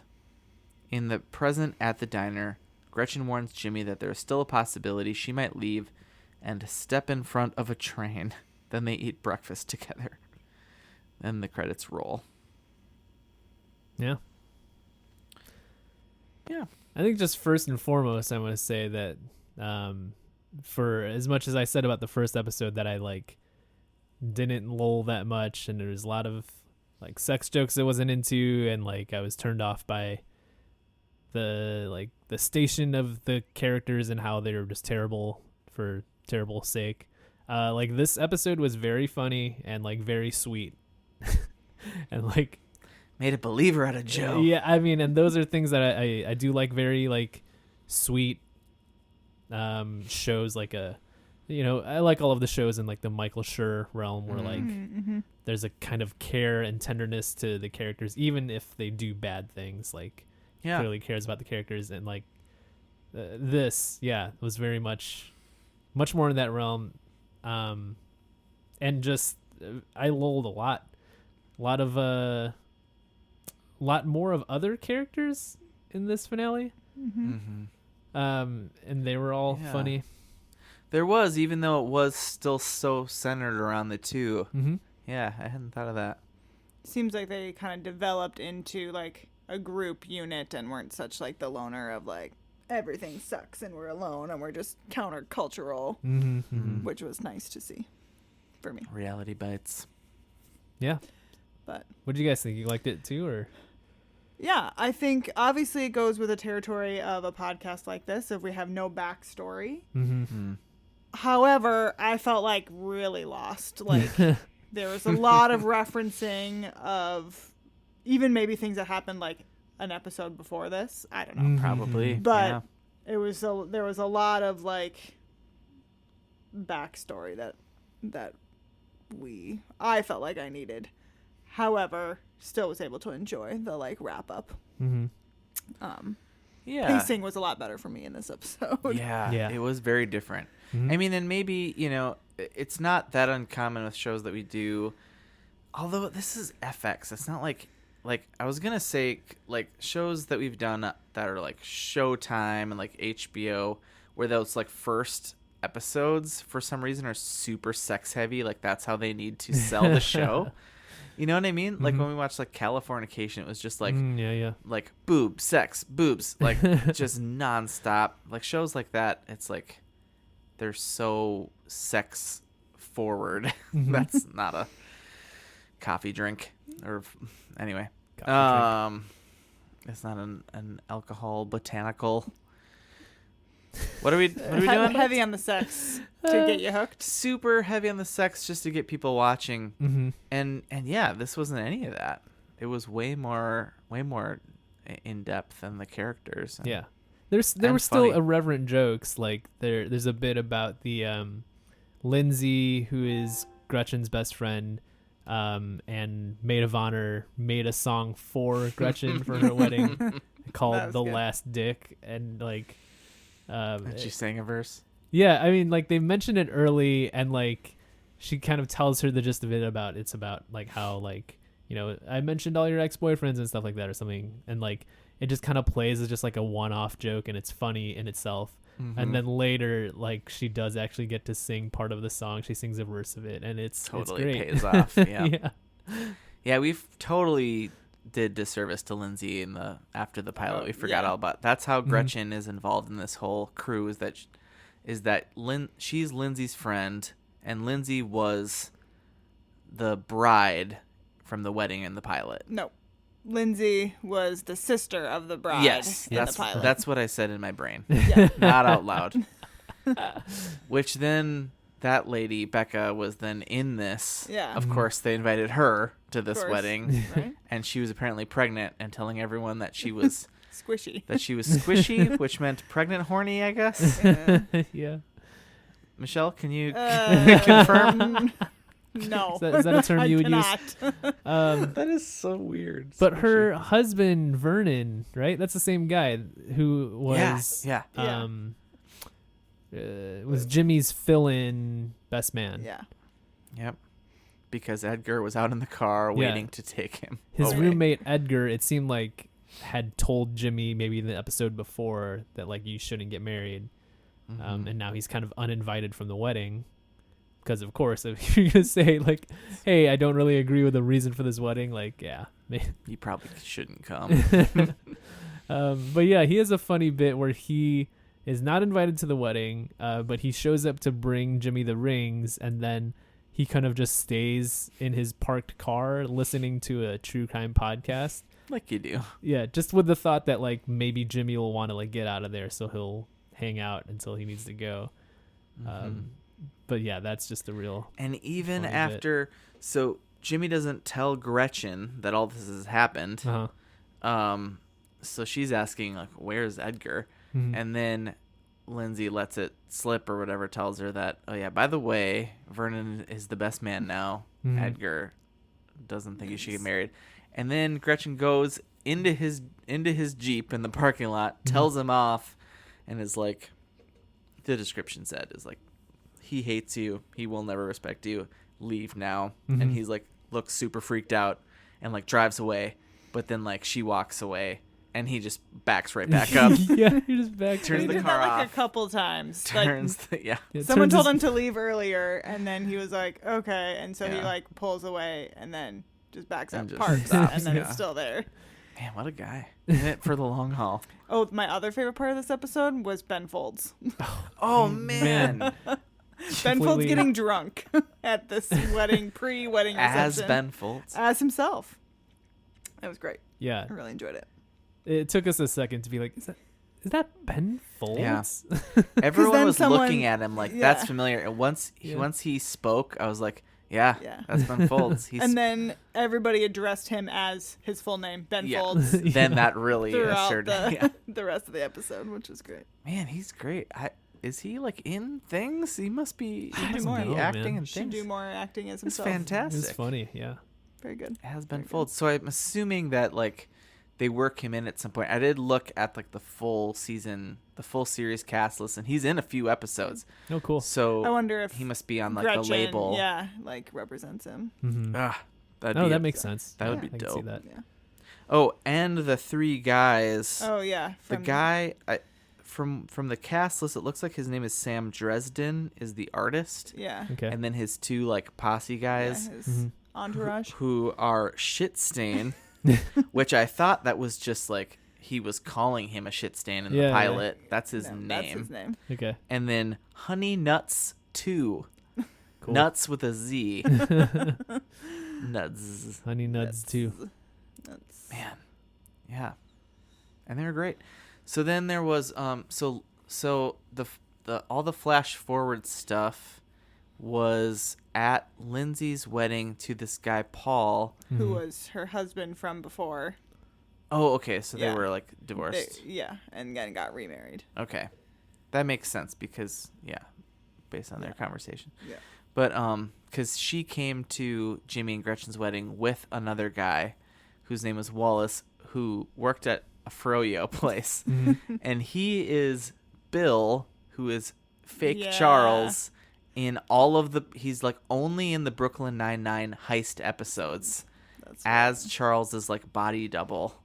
In the present at the diner, Gretchen warns Jimmy that there is still a possibility she might leave and step in front of a train. Then they eat breakfast together. Then the credits roll. Yeah. Yeah. I think just first and foremost, I want to say that for as much as I said about the first episode that I didn't lull that much, and there was a lot of sex jokes I wasn't into, and I was turned off by the station of the characters and how they were just terrible for terrible sake. This episode was very funny and very sweet. And made a believer out of Joe. Yeah, I mean, and those are things that I do like, very sweet shows, I like all of the shows in the Michael Schur realm where there's a kind of care and tenderness to the characters, even if they do bad things. Clearly cares about the characters, and this was very much more in that realm, and just I lulled a lot more of other characters in this finale, and they were all funny. There was, even though it was still so centered around the two. Mm-hmm. Yeah, I hadn't thought of that. Seems like they kind of developed into a group unit and weren't such the loner of everything sucks and we're alone and we're just countercultural, which was nice to see for me. Reality bites. Yeah. But what did you guys think? You liked it too, or? Yeah, I think obviously it goes with the territory of a podcast like this if we have no backstory. Mm-hmm. However, I felt really lost. There was a lot of referencing of even maybe things that happened an episode before this. I don't know. Probably. But there was a lot of backstory that I felt like I needed. However, still was able to enjoy the wrap up. Mm-hmm. Pacing was a lot better for me in this episode. Yeah. It was very different. Mm-hmm. I mean, and maybe, it's not that uncommon with shows that we do, although this is FX. It's not like I was gonna say shows that we've done that are Showtime and HBO, where those first episodes for some reason are super sex heavy. That's how they need to sell the show. You know what I mean? When we watched Californication, it was just boob, sex, boobs, just nonstop. Shows like that, it's they're so sex forward. That's not a coffee drink, or anyway. It's not an alcohol botanical. What are we doing? Heavy on the sex to get you hooked. Super heavy on the sex just to get people watching. Mm-hmm. And yeah, this wasn't any of that. It was way more in depth than the characters. Yeah. There were still irreverent jokes. There's a bit about the Lindsay, who is Gretchen's best friend, and maid of honor, made a song for Gretchen for her wedding called "The Last Dick," and and she sang a verse. Yeah, I mean, they mentioned it early, and she kind of tells her the gist of it about how I mentioned all your ex-boyfriends and stuff like that or something, and it just kind of plays as just like a one-off joke, and it's funny in itself. Mm-hmm. And then later, like, she does actually get to sing part of the song. She sings a verse of it, and it's totally great. pays off. Yeah. Yeah. Yeah, we've totally did disservice to Lindsay after the pilot. We forgot yeah. all about. That's how Gretchen is involved in this whole crew. Is that she's Lindsay's friend, and Lindsay was the bride from the wedding in the pilot. No. Lindsay was the sister of the bride Yes, in the pilot. that's what I said in my brain, Yeah. not out loud. Which then that lady Becca was then in this. Yeah. Of course, they invited her to this course. wedding, Right? and she was apparently pregnant and telling everyone that she was Squishy. squishy, which meant pregnant horny, I guess. Yeah. Yeah. Michelle, can you confirm? No. Is that a term I you would cannot. use? That is so weird. But her husband, Vernon, right? That's the same guy who was yeah. was Jimmy's fill-in best man. Yeah. Yep. Because Edgar was out in the car waiting to take him. His away. roommate Edgar, it seemed like, had told Jimmy maybe in the episode before that like you shouldn't get married, and now he's kind of uninvited from the wedding. Because of course, if you're gonna say like, "Hey, I don't really agree with the reason for this wedding," like, yeah, You probably shouldn't come. but yeah, he has a funny bit where he is not invited to the wedding, but he shows up to bring Jimmy the rings, and then he kind of just stays in his parked car listening to a true crime podcast. Like you do. Yeah, just with the thought that like maybe Jimmy will want to like get out of there, so he'll hang out until he needs to go. But yeah, that's just a real. And even funny after, so Jimmy doesn't tell Gretchen that all this has happened. So she's asking like, "Where's Edgar?" And then Lindsay lets it slip or whatever, tells her that, "Oh yeah, by the way, Vernon is the best man now. Edgar doesn't think he should get married." And then Gretchen goes into his Jeep in the parking lot, tells him off, and is like, the description said is like, "He hates you. He will never respect you. Leave now." And he's like, looks super freaked out and like drives away. But then like she walks away and he just backs right back up. Yeah, he just back Turns He the did car that like off. a couple times. Turns Yeah, Someone turns told his- him to leave earlier, and then he was like, "Okay," and so he Yeah. like pulls away, and then just backs And up, just parks, stops, and then yeah. it's still there. Man, what a guy. In it for the long haul. Oh, my other favorite part of this episode was Ben Folds. Oh, man. Ben Folds Completely- getting drunk at this pre-wedding reception. As Ben Folds. As himself. That was great. Yeah, I really enjoyed it. it took us a second to be like, is that Ben Folds? Yeah. Everyone then was someone- looking at him like, yeah. that's familiar. And once he spoke, I was like, yeah. That's Ben Folds. He's, And then everybody addressed him as his full name, Ben Yeah. Folds, then that really throughout assured the, yeah. the rest of the episode, which was great. Man, he's great. Is he like in things? He must be. I He must don't be know, acting man. in Should things. do more acting as It's himself. It fantastic. was funny. Yeah. Very good. It has Ben Very good. Folds. So I'm assuming that like they work him in at some point. I did look at like the full series cast list, and he's in a few episodes. Oh, cool. So I wonder if he must be on like Gretchen, the label. yeah, like represents him. Ah, that'd Oh, be that makes sense. that would Yeah, be I can see dope. that. Yeah. Oh, and the three guys. Oh yeah. the guy from the cast list, it looks like his name is Sam Dresden, is the artist, Yeah. Okay. and then his two like posse guys. Yeah, his entourage. Who are shit stain, which I thought that was just like he was calling him a shit stain in Yeah, the yeah. pilot. That's his No, name. That's his name. Okay. And then Honey Nuts 2. Cool. Nuts with a Z. Nuts. Honey Nuts too. That's Man. Yeah. And they were great. So then there was so the all the flash forward stuff was at Lindsay's wedding to this guy Paul. who was her husband from before. Oh, okay. So they Yeah. were like divorced. Yeah, and then got remarried. Okay. That makes sense because based on their conversation. Yeah. But cuz she came to Jimmy and Gretchen's wedding with another guy whose name was Wallace, who worked at a froyo place. And he is Bill, who is fake Yeah. Charles in all of he's like only in the Brooklyn Nine-Nine heist episodes That's as Charles's like body double.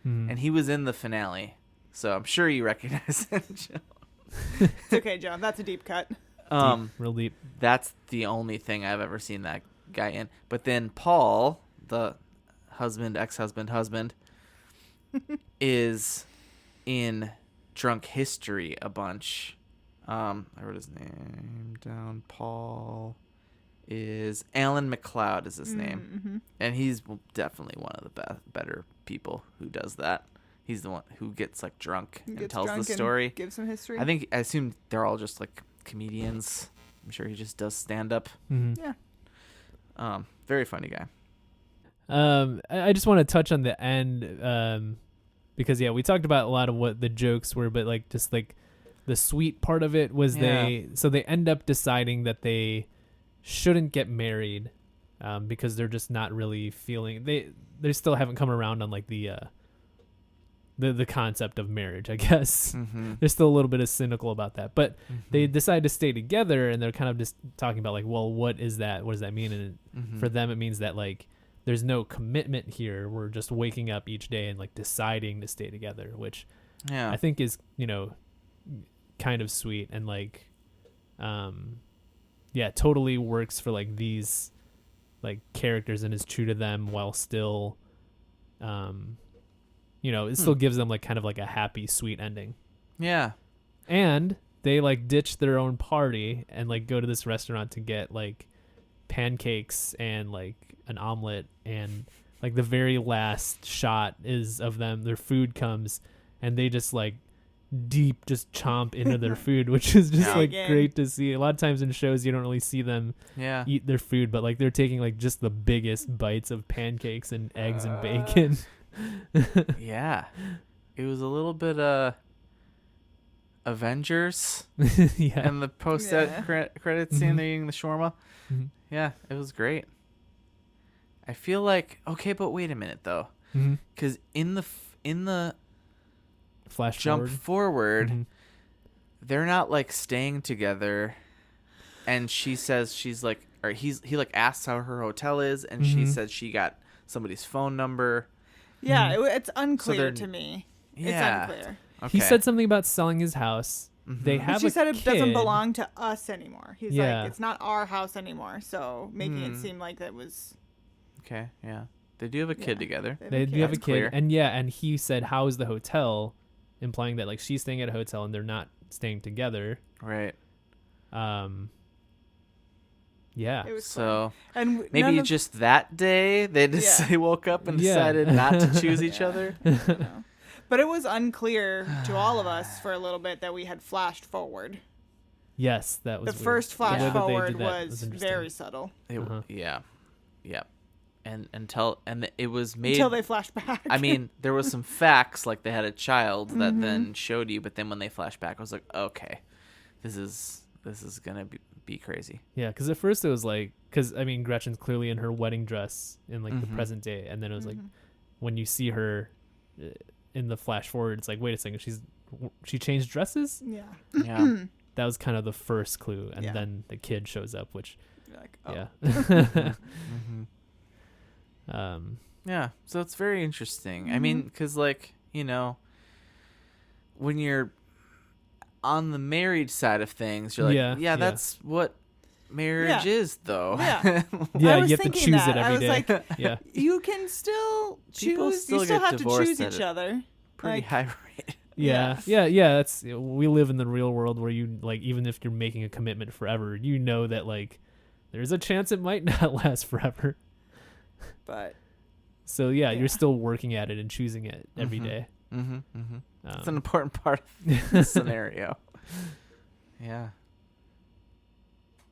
and he was in the finale, so I'm sure you recognize him, Joe. It's okay, Joe. That's a deep cut. Real deep. That's the only thing I've ever seen that guy in. But then Paul, the ex-husband, is in Drunk History a bunch. I wrote his name down. Paul is Alan McLeod is his name, and he's definitely one of the better people who does that. He's the one who gets like drunk and tells the story. Gives some history. I assume they're all just like comedians. I'm sure he just does stand up. Yeah. Very funny guy. I just want to touch on the end, because we talked about a lot of what the jokes were, but like just like the sweet part of it was they end up deciding that they shouldn't get married, because they're just not really feeling they still haven't come around on like the concept of marriage, I guess. They're still a little bit cynical about that, but they decide to stay together, and they're kind of just talking about like, well, what is that? What does that mean? And for them, it means that like there's no commitment here. We're just waking up each day and like deciding to stay together, which I think is, kind of sweet and like, totally works for like these like characters and is true to them while still, it still gives them like kind of like a happy, sweet ending. Yeah. And they like ditch their own party and like go to this restaurant to get like pancakes and like an omelet, and like the very last shot is of them, their food comes and they just like just chomp into their food, which is just like great to see. A lot of times in shows you don't really see them eat their food, but like they're taking like just the biggest bites of pancakes and eggs and bacon. It was a little bit Avengers and the post credit scene they're eating the shawarma. It was great. I feel like but wait a minute though, because in the flash jump forward, they're not like staying together, and she says she's like, or he like asks how her hotel is, and she says she got somebody's phone number. It's unclear to me. It's unclear. Okay. He said something about selling his house. They have she said it kid. Doesn't belong to us anymore. He's like, it's not our house anymore, so making it seem like that was okay. They do have a kid together. They do have a kid. Clear. And he said, how is the hotel, implying that like she's staying at a hotel and they're not staying together. Right. It was so fun. And maybe just that day they they woke up and decided not to choose each other. But it was unclear to all of us for a little bit that we had flashed forward. Yes, that was the first flash forward was very subtle. And it was made until they flashed back. I mean, there was some facts like they had a child that then showed you, but then when they flashed back, I was like, okay, this is gonna be crazy. Yeah, because at first it was like, Gretchen's clearly in her wedding dress in like the present day, and then it was like when you see her in the flash forward, it's like, wait a second, she changed dresses. That was kind of the first clue, and then the kid shows up, which you're like, oh. So it's very interesting. I mean, because like, when you're on the married side of things, you're like, that's what marriage is, though. You have to choose it every day. I was like, you can still choose. You still have to choose each other. Pretty high rate. That's, we live in the real world where you like, even if you're making a commitment forever, that like there's a chance it might not last forever. But so you're still working at it and choosing it every day. It's an important part of the scenario.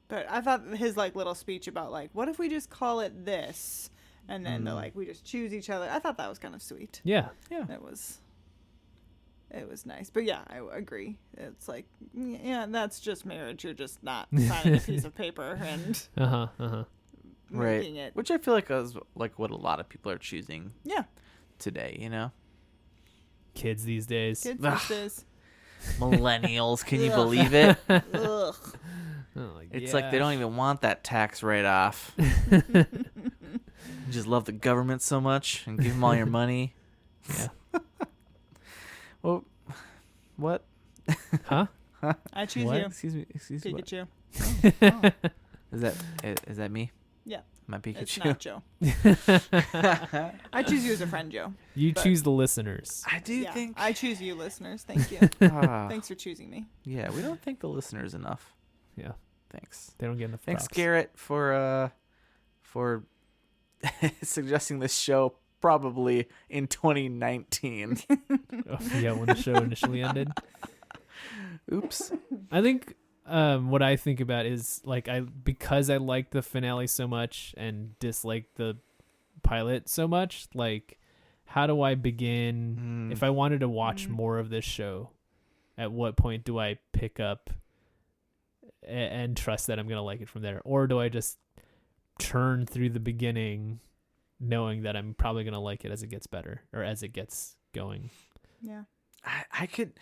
But I thought his like little speech about like, what if we just call it this, and then they're like, we just choose each other. I thought that was kind of sweet. It was nice. But I agree. It's like, that's just marriage. You're just not signing a piece of paper and making it. Which I feel like is like what a lot of people are choosing. Today, Kids these days. Millennials, can you believe it? Ugh. It's like they don't even want that tax write-off. You just love the government so much and give them all your money. Well, what? Huh? I choose What? you. Excuse me. Excuse me. what? Pikachu. Oh. Is that me? Yeah. My Pikachu. It's not Joe. I choose you as a friend, Joe. You But- choose the listeners. I do Yeah, think. I choose you, listeners. Thank you. Ah, Thanks for choosing me. yeah, we don't thank the listeners enough. Yeah, Thanks. they don't get enough Thanks, props. Garrett, for suggesting this show probably in 2019. Oh, yeah, when the show initially ended. Oops. I think what I think about is like because I like the finale so much and dislike the pilot so much, like how do I begin if I wanted to watch more of this show, at what point do I pick up and trust that I'm going to like it from there? Or do I just turn through the beginning knowing that I'm probably going to like it as it gets better or as it gets going? Yeah. I could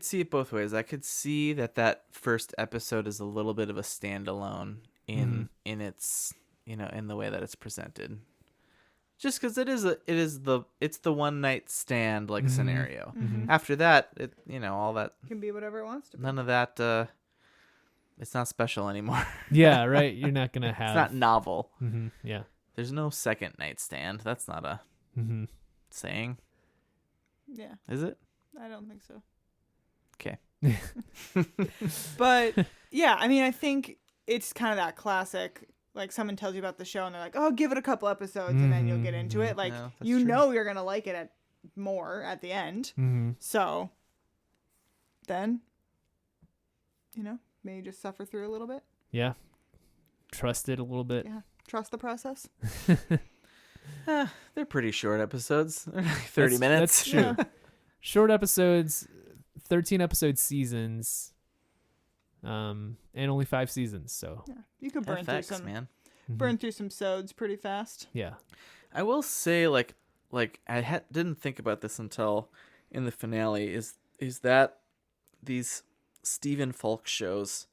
see it both ways. I could see that first episode is a little bit of a standalone in its, in the way that it's presented. Just because it's the one night stand like scenario. Mm-hmm. After that, all that, It can be whatever it wants to be. none of that. It's not special anymore. Yeah, right. You're not going to have. It's not novel. Yeah. There's no second night stand. That's not a saying, Yeah. is it? I don't think so. Okay. But yeah, I mean, I think it's kind of that classic. Like someone tells you about the show and they're like, "Oh, give it a couple episodes and then you'll get into it." Like No, that's you true. know you're gonna like it more at the end. So then, maybe just suffer through a little bit. Yeah. Trust it a little bit. Yeah, trust the process. They're pretty short episodes. They're like 30 minutes. That's true. Yeah. Short episodes, 13 episode seasons, and only 5 seasons. So Yeah, you could burn through FX, some man. burn through some sods pretty fast. Yeah. I will say, like I didn't think about this until in the finale. Is that these Stephen Falk shows,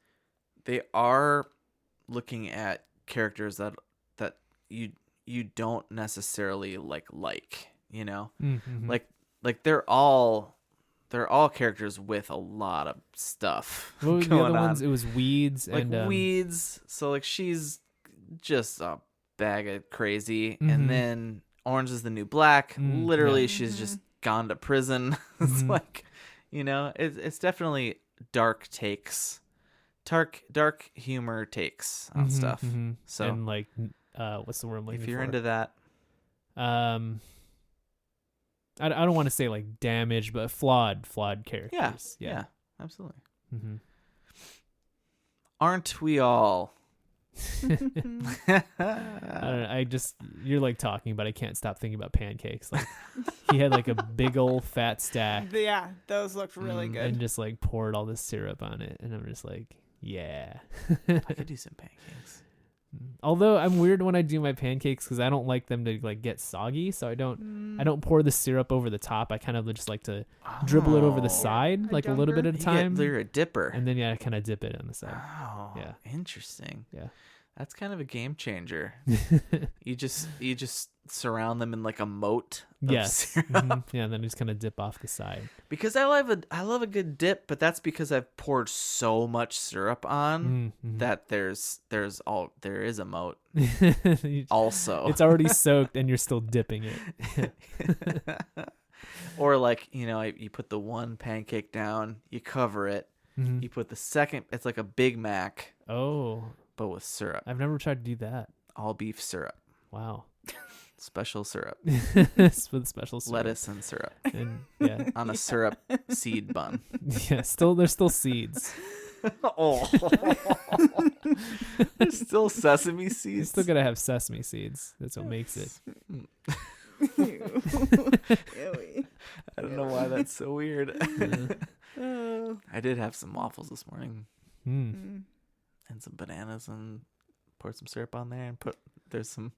they are looking at characters that you don't necessarily like, like they're all characters with a lot of stuff What were the going other on. ones? It was Weeds Like and Weeds, so like she's just a bag of crazy, Mhm. and then Orange is the New Black. Mm, Literally, yeah. she's just gone to prison. It's Mhm. like, it's definitely dark takes, dark humor takes on stuff. So and like what's the word I'm looking if you're for? into that, I don't want to say like damaged, but flawed characters. yeah, absolutely. Mm-hmm. Aren't we all? I don't know, you're like talking, but I can't stop thinking about Pancakes. Like he had like a big old fat stack Yeah, those looked really good. and just like poured all this syrup on it, and I'm just like, yeah. I could do some pancakes. Although I'm weird when I do my pancakes because I don't like them to like get soggy, so I don't pour the syrup over the top. I kind of just like to dribble it over the side, A like a little bit at a time, You're a dipper. and then I kind of dip it on the side. Oh, Yeah. Interesting. Yeah. That's kind of a game changer. You just surround them in like a moat of Yes. syrup. Yeah, and then just kind of dip off the side. Because I love a good dip, but that's because I've poured so much syrup on that there is a moat also. It's already soaked and you're still dipping it. Or like, you put the one pancake down, you cover it, you put the second, it's like a Big Mac, Oh, but with syrup. I've never tried to do that. All beef syrup. Wow. Special syrup. It's with special syrup. Lettuce and syrup. And yeah. On a syrup seed bun. Yeah, there's still seeds. Oh. There's still sesame You seeds. still gotta have sesame seeds. That's what makes it. Ew. I don't know why that's so weird. Oh. I did have some waffles this morning Mm. and some bananas and poured some syrup on there and there's some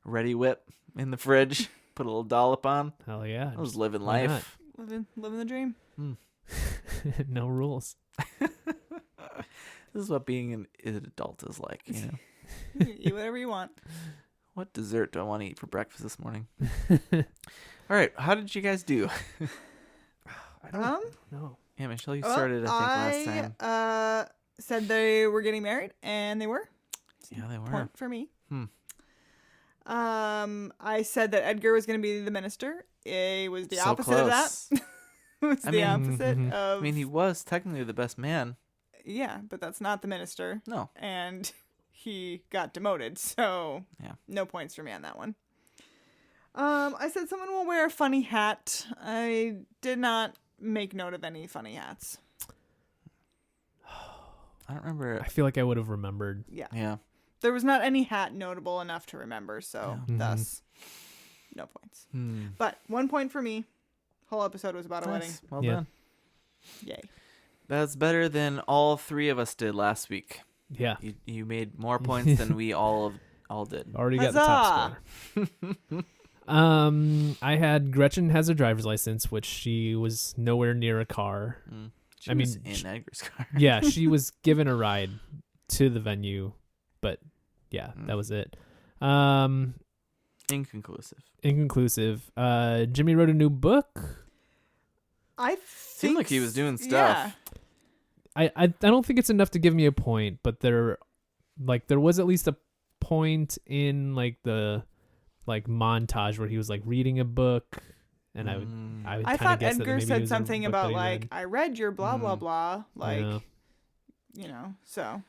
Ready Whip in the fridge. Put a little dollop on. Hell yeah. I was living why life. Living the dream. No rules. This is what being an adult is like, Eat whatever you want. What dessert do I want to eat for breakfast this morning? All right, how did you guys do? I don't know. Yeah, Michelle, you started, I think, last time. Said they were getting married, and they were. Yeah, they were. Point for me. I said that Edgar was going to be the minister. It was the So opposite close. of that. It was the opposite of... I mean, he was technically the best man. Yeah, but that's not the minister. No. And he got demoted, so yeah, no points for me on that one. I said someone will wear a funny hat. I did not make note of any funny hats. I don't remember. I feel like I would have remembered. Yeah. There was not any hat notable enough to remember, so thus, no points. But 1 point for me. Whole episode was about a wedding. Well done. Yay. That's better than all three of us did last week. Yeah. You made more points than we all did. Already got the top score. I had Gretchen has a driver's license, which she was nowhere near a car. She was in Edgar's car. Yeah, she was given a ride to the venue, but yeah, that was it. Inconclusive. Jimmy wrote a new book. Seemed like he was doing stuff. Yeah. I don't think it's enough to give me a point, but there was at least a point in the montage where he was reading a book, and I thought guess Edgar said something about I read your blah blah blah, so.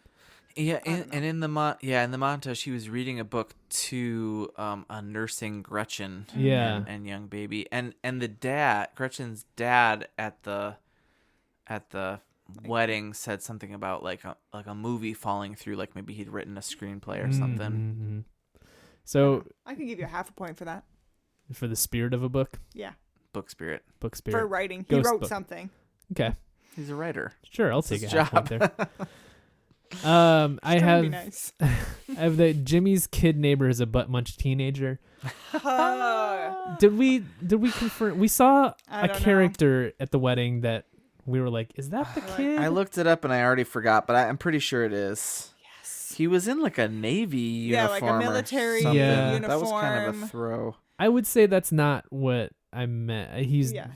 Yeah, and in the montage, he was reading a book to a nursing Gretchen, and young baby, and the dad, Gretchen's dad at the wedding said something about a movie falling through, maybe he'd written a screenplay or something. So I can give you half a point for that. For the spirit of a book. Yeah. Book spirit. For writing, he wrote something. Okay. He's a writer. Sure, I'll take a half point there. I nice. I have that Jimmy's kid neighbor is a butt munch teenager. Did we confirm? We saw a character at the wedding that we were like, is that the kid? I looked it up and I already forgot, but I'm pretty sure it is. Yes. He was in a Navy uniform. Yeah, a military uniform. That was kind of a throw. I would say that's not what I meant. He's not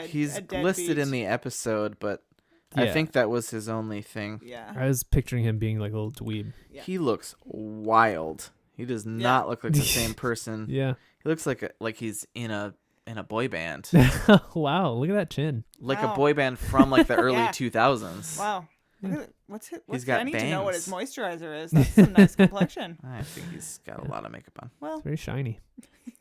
He's a listed in the episode, but I think that was his only thing. Yeah. I was picturing him being a little dweeb. Yeah. He looks wild. He does not look like the same person. Yeah. He looks like he's in a boy band. Wow, look at that chin. A boy band from the early 2000s. Wow. What's he's got I need bangs. to know what his moisturizer is. That's some nice complexion. I think he's got a lot of makeup on. Well, it's very shiny.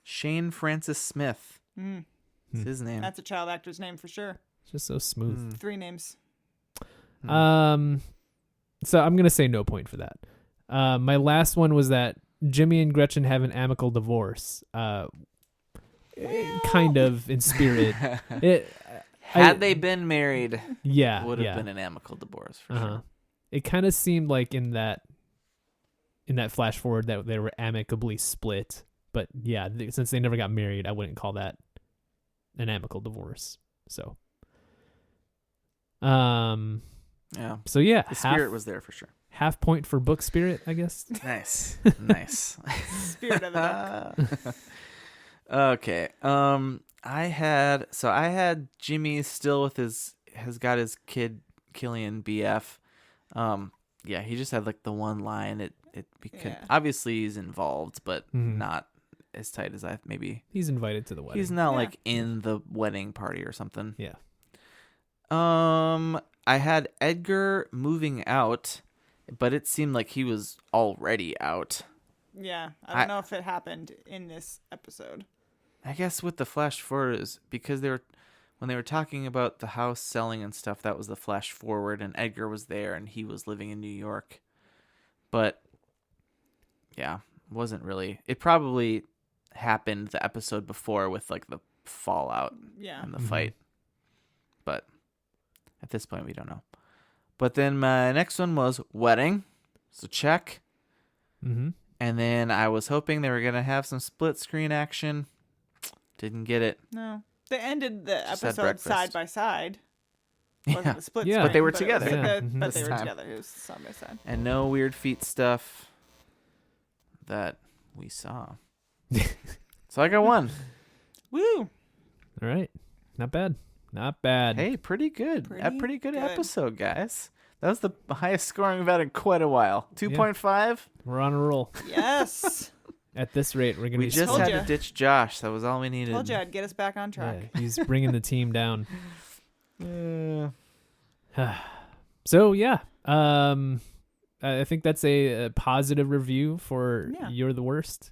Shane Francis Smith. It's his name. That's a child actor's name for sure. It's just so smooth. 3 names. So I'm gonna say no point for that. My last one was that Jimmy and Gretchen have an amicable divorce. Kind of in spirit. Had they been married, it would have been an amicable divorce for sure. It kind of seemed like in that flash forward that they were amicably split. But yeah, since they never got married, I wouldn't call that an amicable divorce. So, yeah. So yeah, the spirit was there for sure. Half point for book spirit, I guess. Nice, nice. Spirit of the book. Okay. I had Jimmy still has got his kid Killian BF. Yeah, he just had the one line. It obviously he's involved, but not as tight as I maybe. He's invited to the wedding. He's not in the wedding party or something. Yeah. I had Edgar moving out, but it seemed like he was already out. Yeah, I don't know if it happened in this episode. I guess with the flash forward is because when they were talking about the house selling and stuff, that was the flash forward, and Edgar was there and he was living in New York. But yeah, wasn't really. It probably happened the episode before with the fallout and the fight. But at this point we don't know. But then my next one was wedding. So check. And then I was hoping they were going to have some split screen action. Didn't get it. No. They ended the Just had episode breakfast. side by side. Wasn't a split Yeah. screen, But they were it was together. but they This were time. together. It was side by side. And no weird feet stuff that we saw. So I got one. Woo! All right, not bad. Not bad. Hey, pretty good. A pretty Pretty good good. episode, guys. That was the highest scoring we've had in quite a while. 2.5. We're on a roll. Yes. At this rate, we're gonna We be just Told had ya. to ditch Josh. That was all we needed. Told you I'd get us back on track. Yeah, he's bringing the team down. Yeah. So yeah, I think that's a positive review for Yeah. You're the Worst.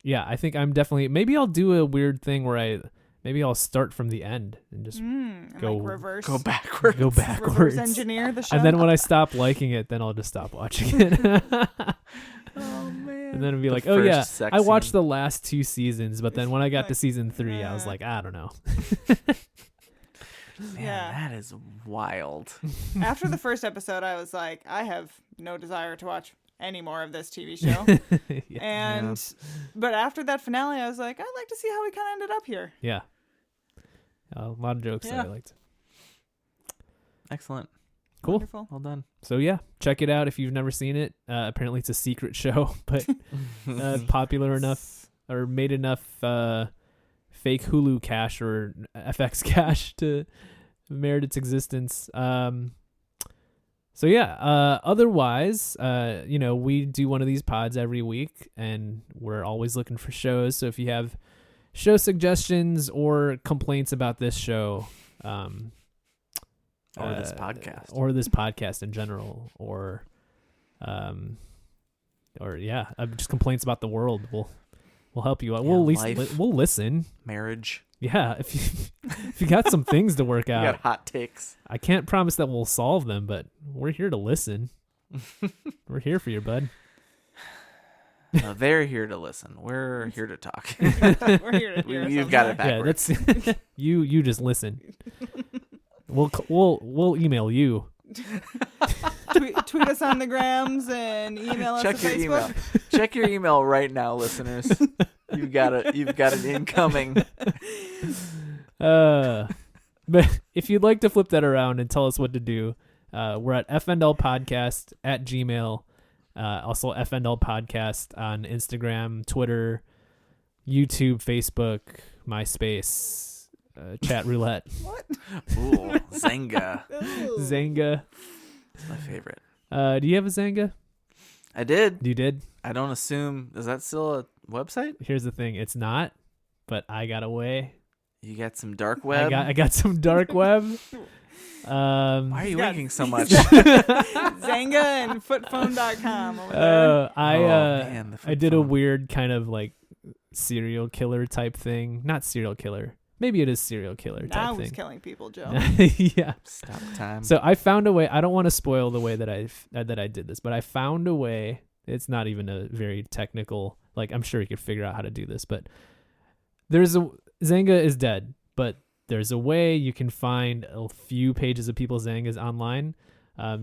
Yeah, I think I'm definitely. Maybe I'll do a weird thing where I'll start from the end and just And Go- like reverse. Go backwards. go backwards. Reverse engineer the show. And then when I stop liking it, then I'll just stop watching it. Oh man. And then it'd be The like, oh yeah, first sex I watched scene. the last 2 seasons, but then when I got to Like, season 3, I was like, I don't know. Man, Yeah. that is wild. After the first episode, I was like, I have no desire to watch any more of this TV show. Yeah. And but after that finale, I was like, I'd like to see how we kind of ended up here. Yeah. A lot of jokes that I Yeah. liked. Excellent. Cool. Wonderful. Well done. So yeah, check it out if you've never seen it. Apparently it's a secret show, but popular enough or made enough fake Hulu cash or FX cash to merit its existence. So yeah, otherwise, we do one of these pods every week and we're always looking for shows. So if you have show suggestions or complaints about this show, Or this podcast. or this podcast in general, or just complaints about the world, we'll help you out. Yeah, We'll at least life. we'll listen. Marriage. Yeah, if you got some things to work You out, got hot takes. I can't promise that we'll solve them, but we're here to listen. We're here for you, bud. No, they're here to listen. We're here to talk. We're here to hear You've got it something. backwards. Yeah, that's you just listen. We'll email you. Tweet us on the grams and email us Check at your Facebook. email. Check your email right now, listeners. You've got an incoming. But if you'd like to flip that around and tell us what to do, we're at fnlpodcast at Gmail. Also FNL Podcast on Instagram, Twitter, YouTube, Facebook, MySpace, Chat Roulette, What? Ooh, Zynga. Ooh. Zanga. That's my favorite. Do you have a Zanga? I did. You did? I don't assume. Is that still a website? Here's the thing. It's not, but I got away. You got some dark web? I got some dark web. Why are you got- winking so much? Zanga and footphone.com over there. Man, the I did a phone. weird kind of like serial killer type thing. Not serial killer. Maybe it is serial killer I type was thing. killing people, Joe. Yeah. Stop time. So I found a way. I don't want to spoil the way that I did this, but I found a way. It's not even a very technical. Like I'm sure you could figure out how to do this, but Zanga is dead, but there's a way you can find a few pages of people's Zangas online.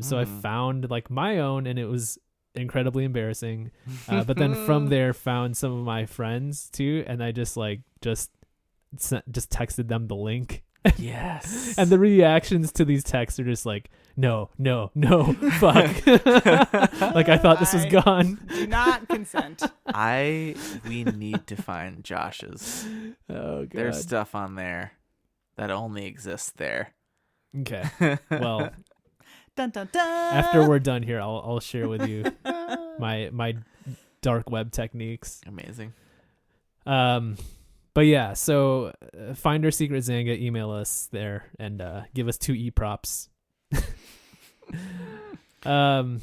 So I found like my own, and it was incredibly embarrassing. But then from there, found some of my friends too, and I just texted them the link. Yes. And the reactions to these texts are just like, no, fuck. Like I thought this was I- gone. Do not consent. We need to find Josh's. Oh god. There's stuff on there that only exists there. Okay. Well, Dun dun dun. after we're done here, I'll share with you my dark web techniques. Amazing. But yeah, so find our secret Zanga, email us there, and give us 2 e-props. And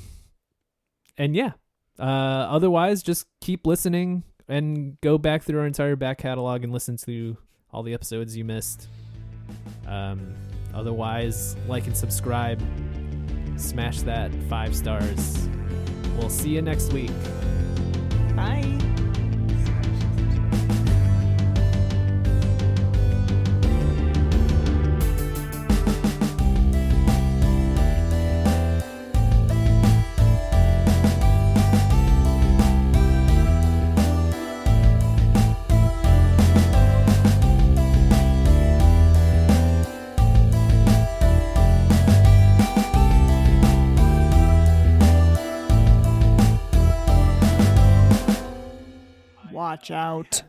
yeah, otherwise, just keep listening and go back through our entire back catalog and listen to all the episodes you missed. Otherwise, like and subscribe. Smash that 5 stars. We'll see you next week. Bye. Watch out.